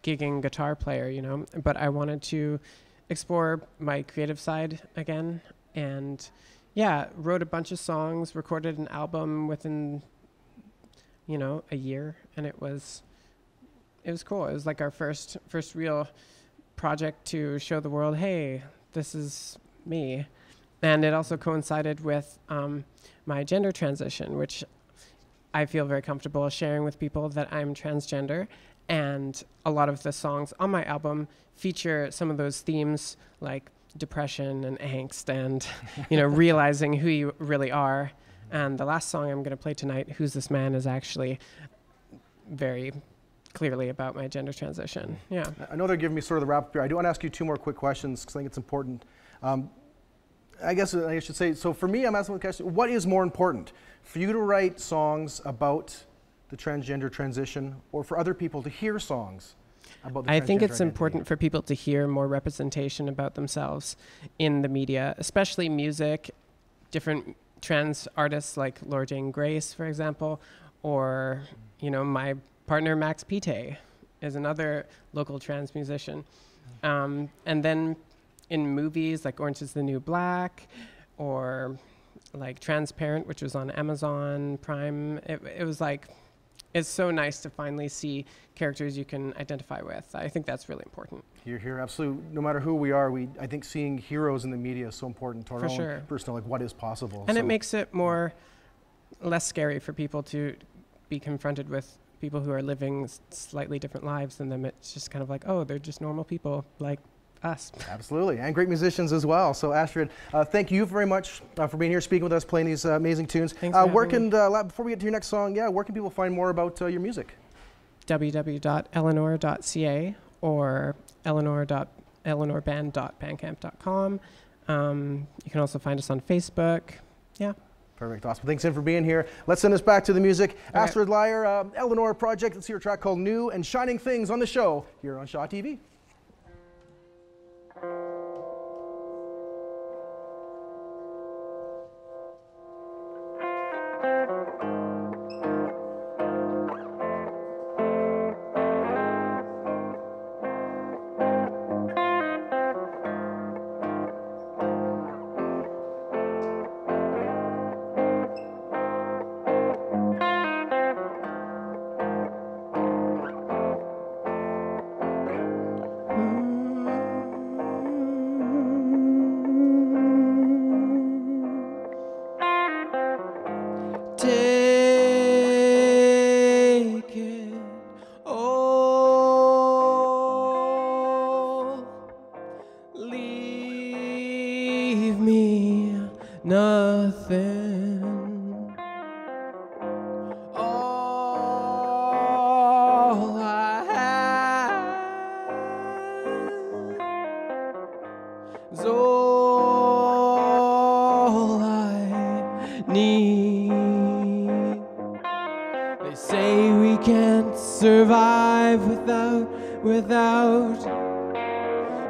S13: gigging guitar player, you know, but I wanted to explore my creative side again, and wrote a bunch of songs, recorded an album within, a year, and it was cool. It was like our first real project to show the world, hey, this is me. And it also coincided with my gender transition, which I feel very comfortable sharing with people that I'm transgender. And a lot of the songs on my album feature some of those themes like depression and angst and, realizing who you really are. And the last song I'm going to play tonight, Who's This Man, is actually very clearly about my gender transition. Yeah.
S1: I know they're giving me sort of the wrap up here. I do want to ask you 2 more quick questions because I think it's important. I guess I should say, so for me, I'm asking the question, what is more important? For you to write songs about the transgender transition or for other people to hear songs about the
S13: I think
S1: transgender
S13: it's
S1: identity?
S13: important for people to hear more representation about themselves in the media, especially music, different trans artists like Laura Jane Grace, for example, or, you know, my partner Max Pite is another local trans musician. And then in movies like Orange is the New Black, or like Transparent, which was on Amazon Prime, it was like, it's so nice to finally see characters you can identify with. I think that's really important.
S1: Here, absolutely. No matter who we are, I think seeing heroes in the media is so important to our own personal, like what is possible.
S13: And it makes it less scary for people to be confronted with people who are living slightly different lives than them. It's just kind of like, oh, they're just normal people like us.
S1: Absolutely, and great musicians as well. So Astrid, thank you very much for being here, speaking with us, playing these amazing tunes. Before we get to your next song, where can people find more about your music?
S13: www.eleanore.ca or eleanoreband.bandcamp.com. You can also find us on Facebook. Yeah.
S1: Perfect. Awesome. Thanks for being here. Let's send us back to the music. Astrid Lyre, Eleanore Project. Let's hear a track called New and Shining Things on the show here on Shaw TV.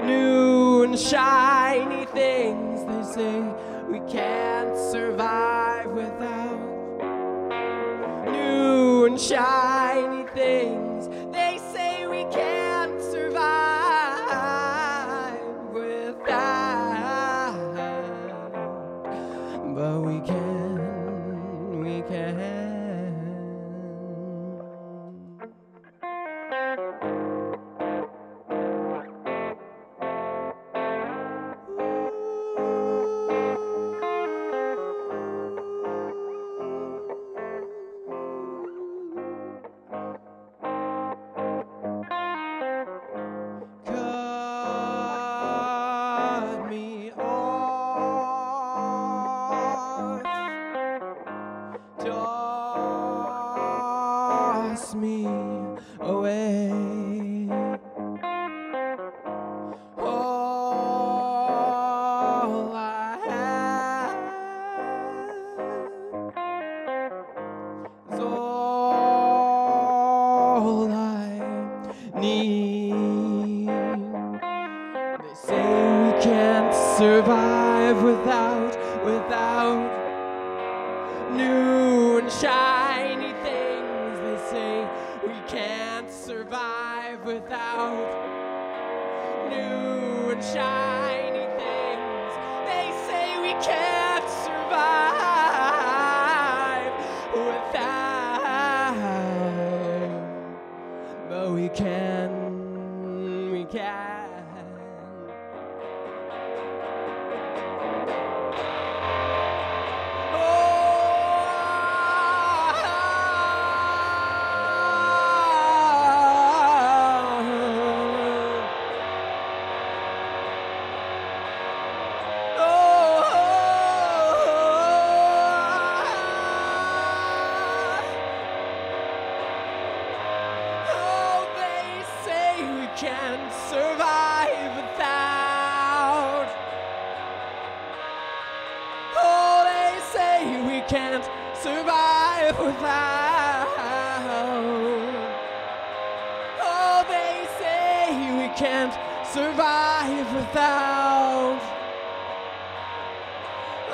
S8: New and shiny things, they say we can't survive without new and shiny things. They say we can't survive without, but we can, we can. Me away. All I have is all I need. They say we can't survive without new and shiny things. They say we can't survive without new and shiny things. They say we can't survive without, but we can, we can. Can't survive without. Oh, they say we can't survive without. Oh, they say can't survive without.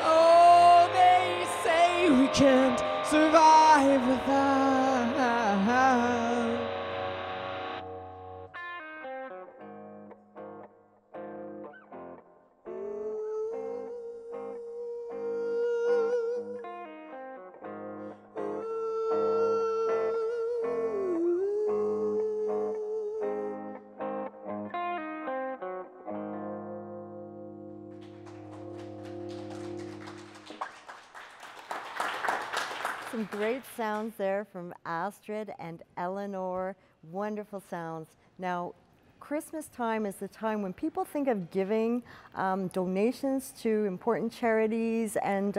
S8: Oh, they say we can't survive without.
S2: Some great sounds there from Astrid and Eleanor. Wonderful sounds. Now, Christmas time is the time when people think of giving donations to important charities, and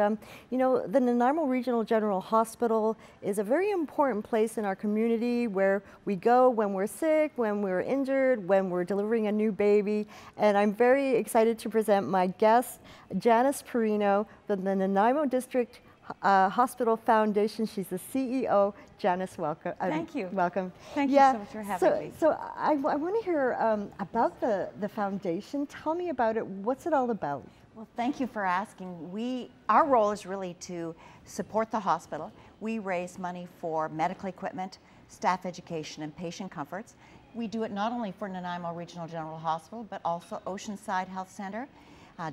S2: you know, the Nanaimo Regional General Hospital is a very important place in our community where we go when we're sick, when we're injured, when we're delivering a new baby. And I'm very excited to present my guest, Janice Perino, from the Nanaimo District Hospital Foundation. She's the CEO. Janice, welcome.
S14: Thank you.
S2: Welcome.
S14: Thank you so much for having me.
S2: So I want to hear about the foundation. Tell me about it. What's it all about?
S14: Well, thank you for asking. Our role is really to support the hospital. We raise money for medical equipment, staff education, and patient comforts. We do it not only for Nanaimo Regional General Hospital, but also Oceanside Health Center,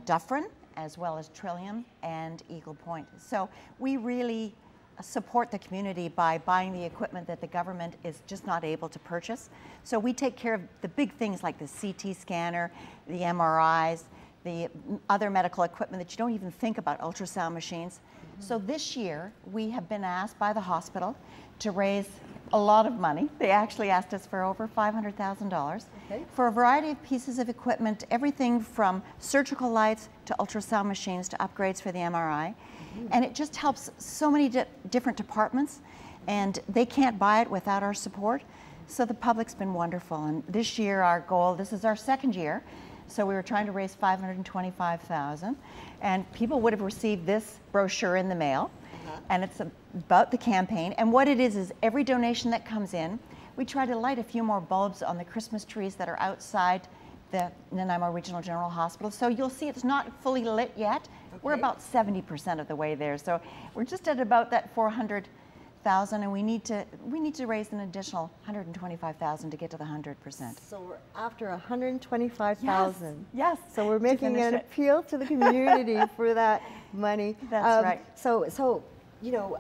S14: Dufferin, as well as Trillium and Eagle Point. So we really support the community by buying the equipment that the government is just not able to purchase. So we take care of the big things like the CT scanner, the MRIs, the other medical equipment that you don't even think about, ultrasound machines. So this year we have been asked by the hospital to raise a lot of money. They actually asked us for over $500,000 for a variety of pieces of equipment, everything from surgical lights to ultrasound machines to upgrades for the MRI. And it just helps so many different departments, and they can't buy it without our support. So the public's been wonderful. And this year our goal, this is our second year, so we were trying to raise $525,000, and people would have received this brochure in the mail. And it's about the campaign. And what it is every donation that comes in, we try to light a few more bulbs on the Christmas trees that are outside the Nanaimo Regional General Hospital. So you'll see it's not fully lit yet. We're about 70% of the way there. So we're just at about that 400,000, and we need to raise an additional 125,000 to get to the 100%.
S2: So we're after 125,000.
S14: Yes.
S2: So we're making an appeal to the community for that money.
S14: That's right.
S2: So you know,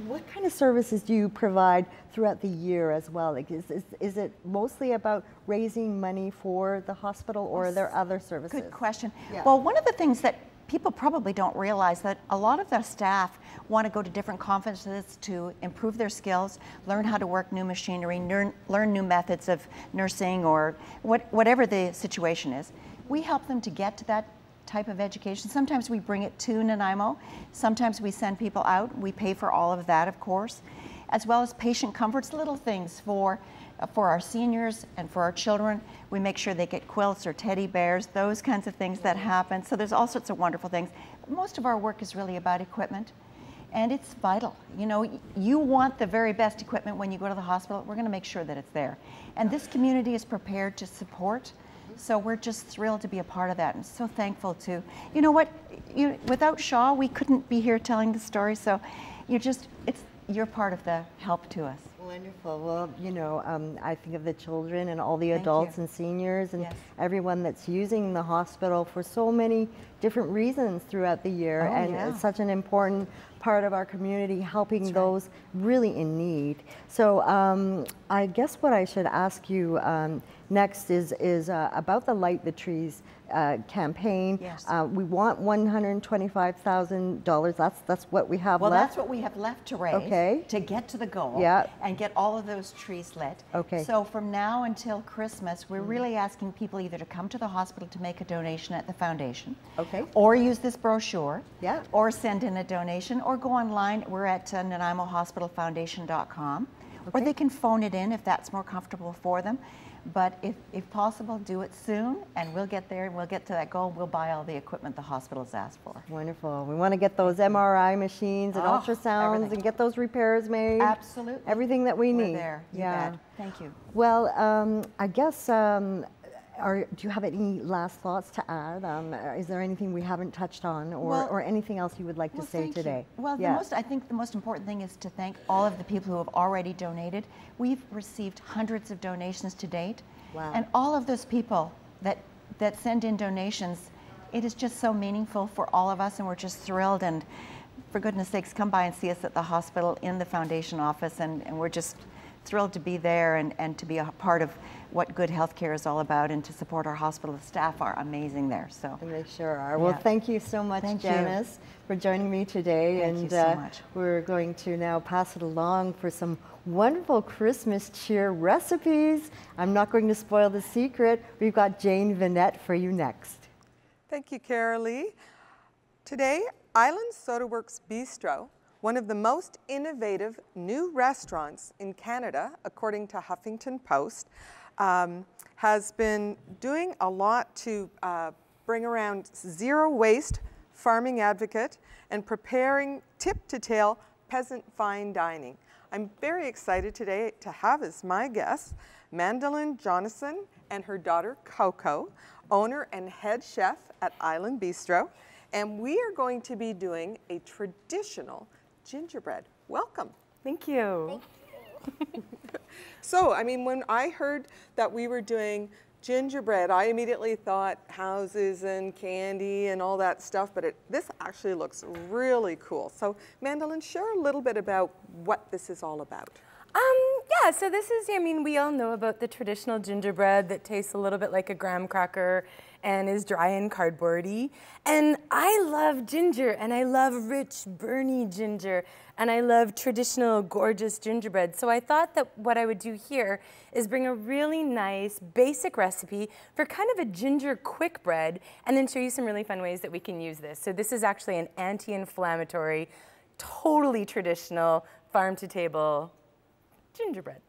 S2: what kind of services do you provide throughout the year as well? Like, is it mostly about raising money for the hospital, or are there other services?
S14: Good question.
S2: Yeah.
S14: Well, one of the things that people probably don't realize that a lot of the staff want to go to different conferences to improve their skills, learn how to work new machinery, learn new methods of nursing, or whatever the situation is. We help them to get to that type of education. Sometimes we bring it to Nanaimo. Sometimes we send people out. We pay for all of that, of course, as well as patient comforts, little things for our seniors and for our children. We make sure they get quilts or teddy bears, those kinds of things that happen. So there's all sorts of wonderful things. But most of our work is really about equipment, and it's vital. You know, you want the very best equipment when you go to the hospital. We're going to make sure that it's there. And this community is prepared to support. So we're just thrilled to be a part of that, and so thankful to, you know what, without Shaw, we couldn't be here telling the story. So you're part of the help to us.
S2: Wonderful. Well, you know, I think of the children and all the adults and seniors and everyone that's using the hospital for so many different reasons throughout the year. It's such an important part of our community, helping those really in need. So I guess what I should ask you next is about the Light the Trees campaign.
S14: Yes.
S2: We want $125,000. That's what we have
S14: left. Well, that's what we have left to raise to get to the goal and get all of those trees lit. So from now until Christmas, we're really asking people either to come to the hospital to make a donation at the foundation, or use this brochure, or send in a donation, or go online. We're at NanaimoHospitalFoundation.com, or they can phone it in if that's more comfortable for them. But if possible, do it soon, and we'll get there, and we'll get to that goal. We'll buy all the equipment the hospital's asked for.
S2: Wonderful. We want to get those MRI machines and ultrasounds and get those repairs made.
S14: Absolutely.
S2: Everything that we need.
S14: We're there. You bet. Thank you.
S2: Well, I guess do you have any last thoughts to add? Is there anything we haven't touched on, or anything else you would like to say today?
S14: Well, I think the most important thing is to thank all of the people who have already donated. We've received hundreds of donations to date.
S2: Wow.
S14: And all of those people that send in donations, it is just so meaningful for all of us, and we're just thrilled. And for goodness sakes, come by and see us at the hospital in the foundation office, and we're just thrilled to be there and to be a part of what good healthcare is all about, and to support our hospital. The staff are amazing there. So
S2: and they sure are. Well, thank you so much, Janice, for joining me today.
S14: Thank you so much.
S2: We're going to now pass it along for some wonderful Christmas cheer recipes. I'm not going to spoil the secret. We've got Jane Vinet for you next.
S15: Thank you, Kerilie. Today, Island Sodaworks Bistro, one of the most innovative new restaurants in Canada, according to Huffington Post, has been doing a lot to bring around zero waste, farming advocate, and preparing tip-to-tail peasant fine dining. I'm very excited today to have as my guests Mandolin Jonathan and her daughter Coco, owner and head chef at Island Bistro, and we are going to be doing a traditional gingerbread. Welcome.
S16: Thank you.
S15: Thank you. So, I mean, when I heard that we were doing gingerbread, I immediately thought houses and candy and all that stuff, but this actually looks really cool. So, Mandolin, share a little bit about what this is all about.
S16: Yeah, so this is, I mean, we all know about the traditional gingerbread that tastes a little bit like a graham cracker and is dry and cardboardy. And I love ginger, and I love rich, burny ginger, and I love traditional, gorgeous gingerbread. So I thought that what I would do here is bring a really nice, basic recipe for kind of a ginger quick bread, and then show you some really fun ways that we can use this. So this is actually an anti-inflammatory, totally traditional, farm-to-table gingerbread.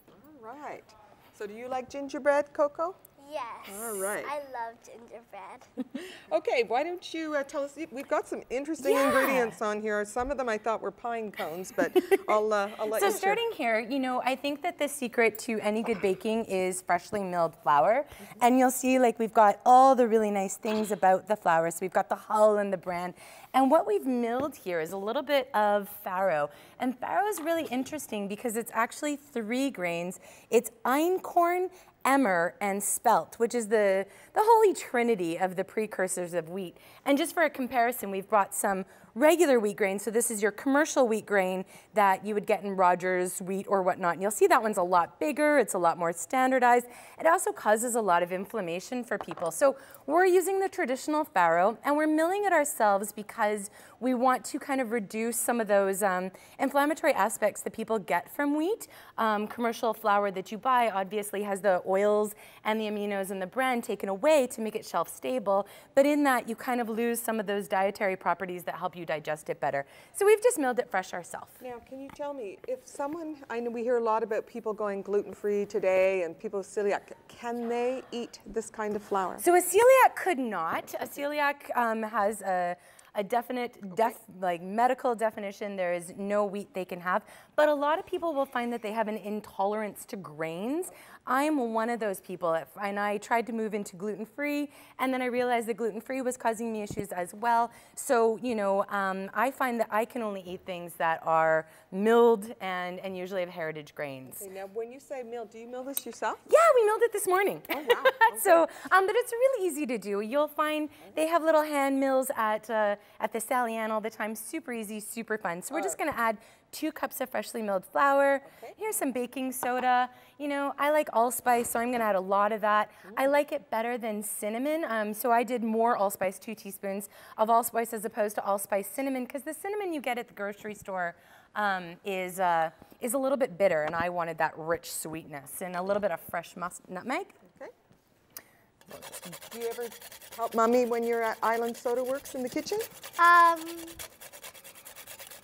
S15: All right. So do you like gingerbread, Coco?
S17: Yes.
S15: All right.
S17: I love gingerbread.
S15: Okay, why don't you tell us, we've got some interesting ingredients on here. Some of them I thought were pine cones, but I'll let you share.
S16: So starting here, you know, I think that the secret to any good baking is freshly milled flour. And you'll see, like, we've got all the really nice things about the flour. So we've got the hull and the bran. And what we've milled here is a little bit of farro. And farro is really interesting because it's actually 3 grains. It's einkorn, emmer, and spelt, which is the holy trinity of the precursors of wheat. And just for a comparison, we've brought some regular wheat grain. So this is your commercial wheat grain that you would get in Rogers wheat or whatnot. And you'll see that one's a lot bigger. It's a lot more standardized. It also causes a lot of inflammation for people. So we're using the traditional farro, and we're milling it ourselves because we want to kind of reduce some of those inflammatory aspects that people get from wheat. Commercial flour that you buy obviously has the oils and the aminos and the bran taken away to make it shelf stable, but in that you kind of lose some of those dietary properties that help you digest it better. So we've just milled it fresh ourselves.
S15: Now, can you tell me, if someone, I know we hear a lot about people going gluten-free today and people with celiac, can they eat this kind of flour?
S16: So a celiac could not. A celiac has a definite like medical definition. There is no wheat they can have, but a lot of people will find that they have an intolerance to grains. I'm one of those people, and I tried to move into gluten-free, and then I realized that gluten-free was causing me issues as well. So, you know, I find that I can only eat things that are milled and usually have heritage grains.
S15: Okay, now when you say milled, do you mill this yourself?
S16: Yeah, we milled it this morning. Oh, wow. Okay. So, but it's really easy to do. You'll find they have little hand mills at the Sally Ann all the time. Super easy, super fun. So we're just going to add 2 cups of freshly milled flour. Okay. Here's some baking soda. You know, I like allspice, so I'm going to add a lot of that. I like it better than cinnamon, so I did more allspice, 2 teaspoons of allspice as opposed to allspice cinnamon, because the cinnamon you get at the grocery store is a little bit bitter, and I wanted that rich sweetness, and a little bit of fresh nutmeg.
S15: Okay. Do you ever help Mommy when you're at Island Sodaworks in the kitchen?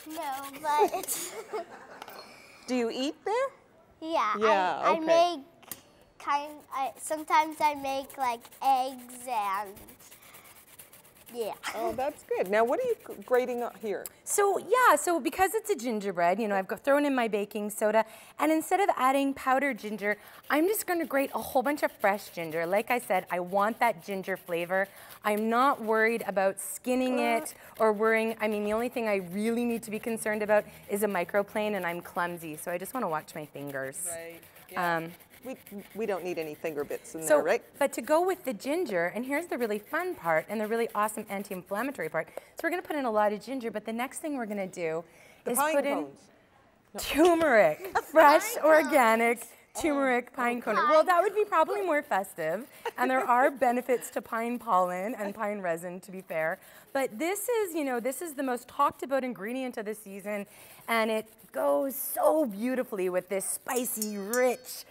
S17: No, but it's...
S15: Do you eat there?
S17: Yeah, I make sometimes I make like eggs and
S16: Yeah.
S15: Oh, that's good. Now, what are you grating up here?
S16: So yeah, so because it's a gingerbread, you know, I've thrown in my baking soda, and instead of adding powdered ginger, I'm just going to grate a whole bunch of fresh ginger. Like I said, I want that ginger flavor. I'm not worried about skinning it or worrying. I mean, the only thing I really need to be concerned about is a microplane, and I'm clumsy, so I just want to watch my fingers.
S15: Right. Yeah. We don't need any finger bits in there, right?
S16: But to go with the ginger, and here's the really fun part and the really awesome anti-inflammatory part. So we're going to put in a lot of ginger, but the next thing we're going to do is put in turmeric, fresh organic turmeric pine cone. Well, that would be probably more festive, and there are benefits to pine pollen and pine resin, to be fair. But this is, you know, this is the most talked about ingredient of the season, and it goes so beautifully with this spicy, rich,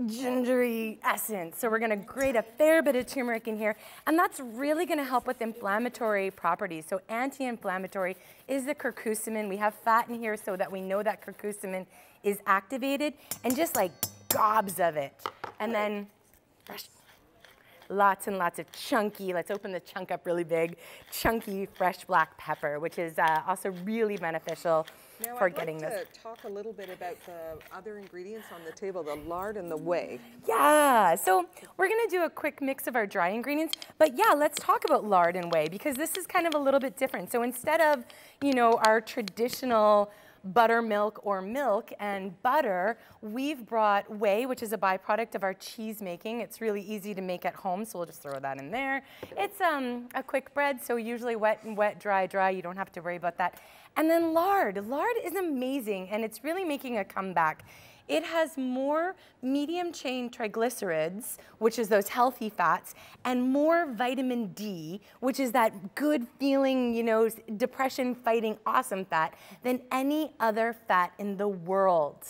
S16: gingery essence. So we're going to grate a fair bit of turmeric in here, and that's really going to help with inflammatory properties. So anti-inflammatory is the curcumin. We have fat in here so that we know that curcumin is activated, and just like gobs of it. And then lots and lots of chunky, let's open the chunk up really big, chunky fresh black pepper, which is also really beneficial for getting this.
S15: I'd like to talk a little bit about the other ingredients on the table, the lard and the whey.
S16: Yeah, so we're gonna do a quick mix of our dry ingredients, but yeah, let's talk about lard and whey, because this is kind of a little bit different. So instead of, you know, our traditional buttermilk or milk and butter, we've brought whey, which is a byproduct of our cheese making. It's really easy to make at home, so we'll just throw that in there. It's a quick bread, so usually wet and wet, dry, dry. You don't have to worry about that. And then lard. Lard is amazing, and it's really making a comeback. It has more medium chain triglycerides, which is those healthy fats, and more vitamin D, which is that good feeling, you know, depression fighting awesome fat, than any other fat in the world.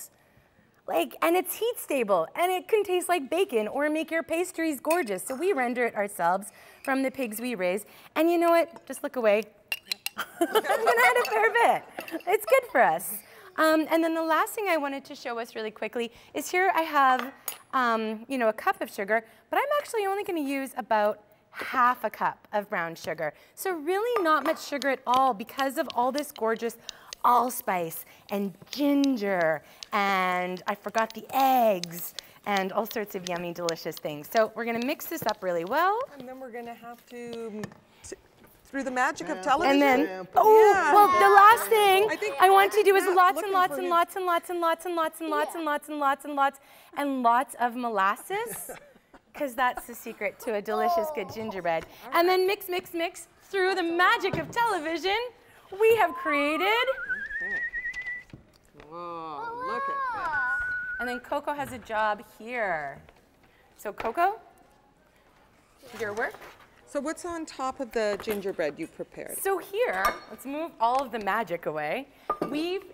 S16: Like, and it's heat stable, and it can taste like bacon or make your pastries gorgeous. So we render it ourselves from the pigs we raise. And you know what? Just look away. I'm gonna add a fair bit. It's good for us. And then the last thing I wanted to show us really quickly is here I have, you know, a cup of sugar, but I'm actually only going to use about half a cup of brown sugar. So really not much sugar at all because of all this gorgeous allspice and ginger, and I forgot the eggs, and all sorts of yummy, delicious things. So we're going to mix this up really well.
S15: And then we're going to have to, through the magic of television.
S16: And then, well, the last thing I want to do is lots and lots and lots and lots and lots and lots and lots and lots and lots and lots and lots of molasses, because that's the secret to a delicious, good gingerbread. And then mix, mix, mix. Through the magic of television, we have created.
S15: Whoa, look at this.
S16: And then Coco has a job here. So Coco, your work.
S15: So what's on top of the gingerbread you prepared?
S16: So here, let's move all of the magic away. We've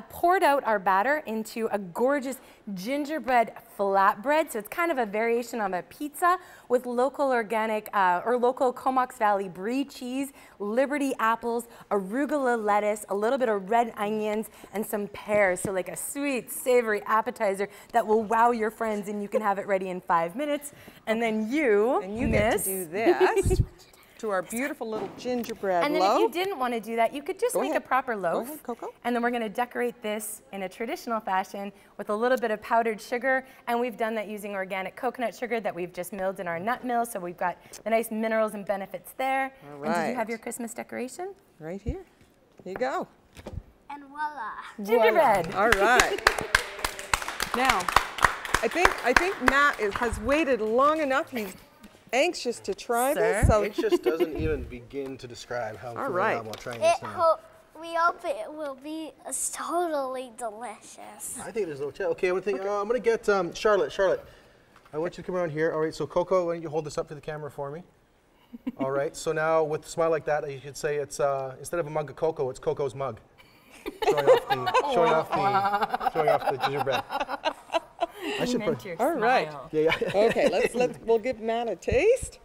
S16: poured out our batter into a gorgeous gingerbread flatbread. So it's kind of a variation on a pizza with local organic or local Comox Valley brie cheese, Liberty apples, arugula lettuce, a little bit of red onions, and some pears. So like a sweet, savory appetizer that will wow your friends, and you can have it ready in 5 minutes. And then you
S15: get to do this to our beautiful little gingerbread
S16: and then
S15: loaf.
S16: if you didn't want to do that, you could just make a proper loaf.
S15: Go ahead, Coco.
S16: And then we're going to decorate this in a traditional fashion with a little bit of powdered sugar. And we've done that using organic coconut sugar that we've just milled in our nut mill. So we've got the nice minerals and benefits there.
S15: All right.
S16: And did you have your Christmas decoration?
S15: Right here. Here you go.
S17: And voila.
S16: Gingerbread.
S15: Voila. All right. Now, I think Matt has waited long enough. He's anxious to try this. So
S1: it just doesn't even begin to describe how good I'm trying this now.
S17: We hope it will be totally delicious.
S1: I think there's no chance. Okay, I'm gonna get Charlotte. I want you to come around here. All right, so Coco, why don't you hold this up to the camera for me? All right, so now with a smile like that, you should say it's instead of a mug of cocoa, it's Coco's mug. Showing off the gingerbread. I should put.
S15: All right.
S1: Yeah.
S15: Okay, we'll give Matt a taste,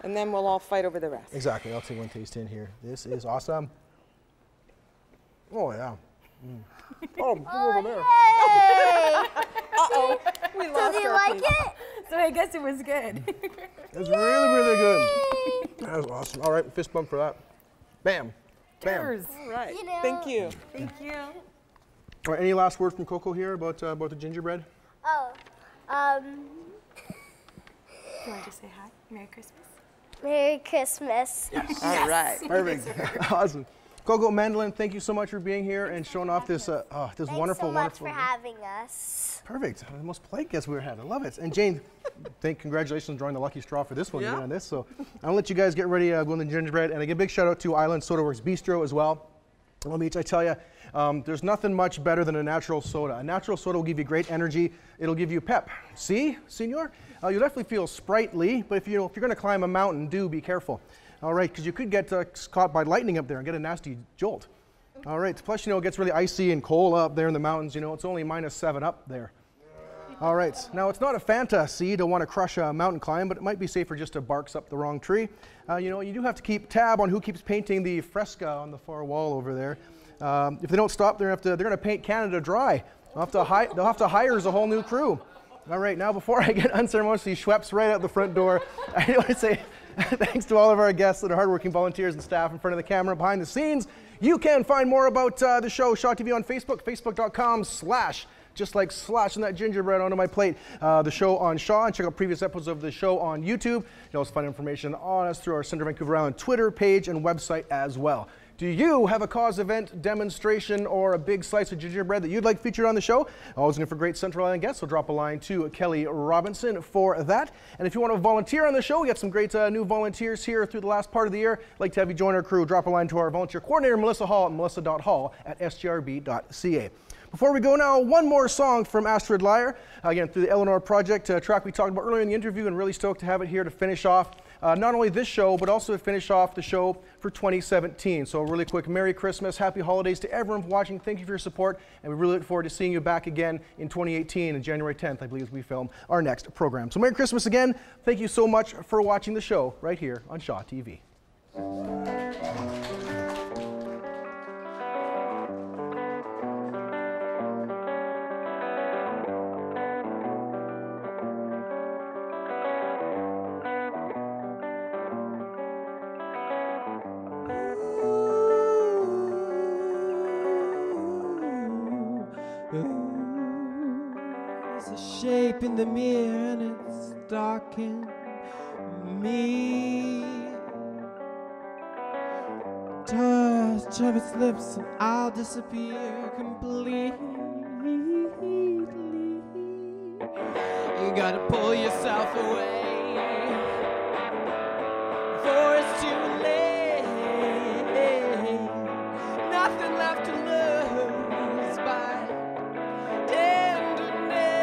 S15: and then we'll all fight over the rest.
S1: Exactly. I'll take one taste in here. This is awesome. Oh yeah. Oh, go over there.
S15: Uh-oh. We lost
S17: Did you
S15: our
S17: like
S15: piece.
S17: it?
S16: So I guess it was good.
S1: It's really, really good. That was awesome. All right, fist bump for that. Bam. Bam.
S15: Cheers. All right.
S17: You know.
S15: Thank you.
S16: Thank you.
S1: All right, any last words from Coco here about the gingerbread?
S17: Oh,
S16: You want to say hi? Merry Christmas.
S17: Merry Christmas.
S1: Yes.
S3: All right.
S1: Perfect. Awesome. Coco, Mandolin, thank you so much for being here and showing off this this
S17: Thanks
S1: wonderful,
S17: so much
S1: wonderful.
S17: for having us.
S1: Perfect. The most polite guest we ever had. I love it. And Jane, congratulations on drawing the lucky straw for this one.
S15: Yeah.
S1: On this. So I'll let you guys get ready to go in the gingerbread. And I give a big shout out to Island Sodaworks Bistro as well. Let me tell you, there's nothing much better than a natural soda. A natural soda will give you great energy. It'll give you pep. See, senor? You'll definitely feel sprightly, but if you're going to climb a mountain, do be careful. All right, because you could get caught by lightning up there and get a nasty jolt. All right, plus, it gets really icy and cold up there in the mountains. It's only -7 up there. All right, now it's not a fantasy to want to crush a mountain climb, but it might be safer just to barks up the wrong tree. You do have to keep tab on who keeps painting the fresca on the far wall over there. If they don't stop, they're going to paint Canada dry. They'll have to hire a whole new crew. All right, now before I get unceremoniously schwepped right out the front door, I want to say thanks to all of our guests and our hardworking volunteers and staff in front of the camera, behind the scenes. You can find more about the show, Shaw TV, on Facebook, facebook.com/ just like slashing that gingerbread onto my plate. The show on Shaw, and check out previous episodes of the show on YouTube. You'll also find information on us through our Centre Vancouver Island Twitter page and website as well. Do you have a cause, event, demonstration, or a big slice of gingerbread that you'd like featured on the show? Always looking for great Central Island guests, so drop a line to Kelly Robinson for that. And if you want to volunteer on the show, we got some great new volunteers here through the last part of the year. I'd like to have you join our crew. Drop a line to our volunteer coordinator, Melissa Hall, at melissa.hall@sgrb.ca. Before we go now, one more song from Astrid Lyre, again through the Eleanore project, a track we talked about earlier in the interview, and really stoked to have it here to finish off not only this show, but also to finish off the show for 2017. So really quick, Merry Christmas, Happy Holidays to everyone watching. Thank you for your support, and we really look forward to seeing you back again in 2018, and January 10th, I believe, as we film our next program. So Merry Christmas again. Thank you so much for watching the show right here on Shaw TV.
S8: There's a shape in the mirror and it's darkened me. Touch of its lips and I'll disappear completely. You gotta pull yourself away before it's too late. Nothing left to lose by tenderness.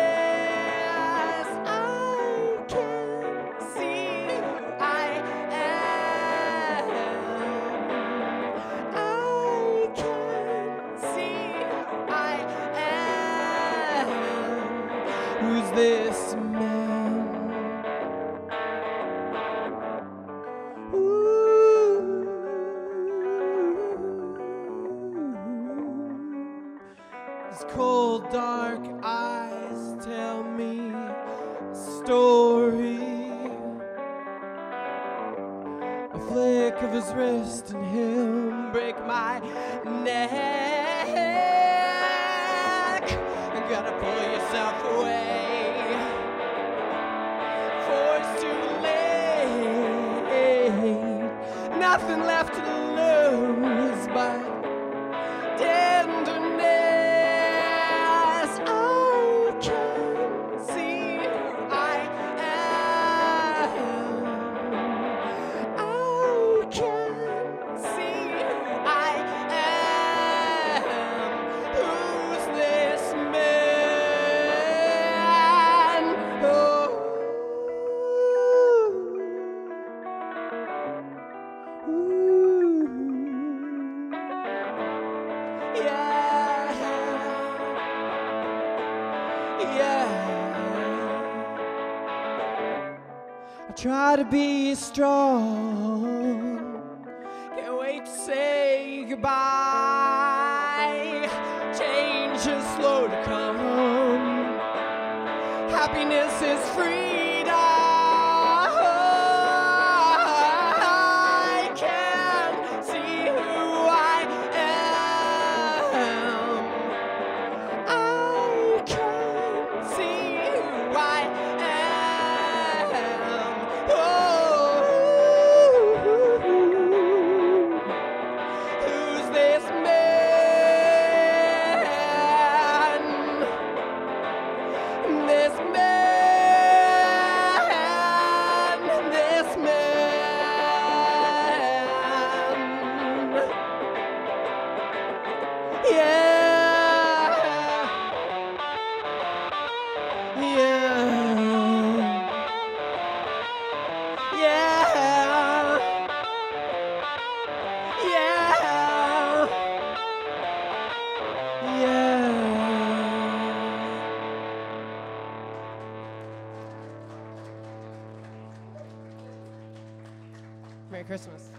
S8: I can see who I am. I can see who I am. Who's this man? His cold, dark eyes tell me a story. A flick of his wrist and he'll break my neck. You gotta pull yourself away before it's too late. Nothing left to lose but tenderness. I can see who I am. I can see who I am. Who's this man? Oh. I try to be strong. Can't wait to say goodbye. Change is slow to come. Happiness is freedom.
S13: Merry Christmas.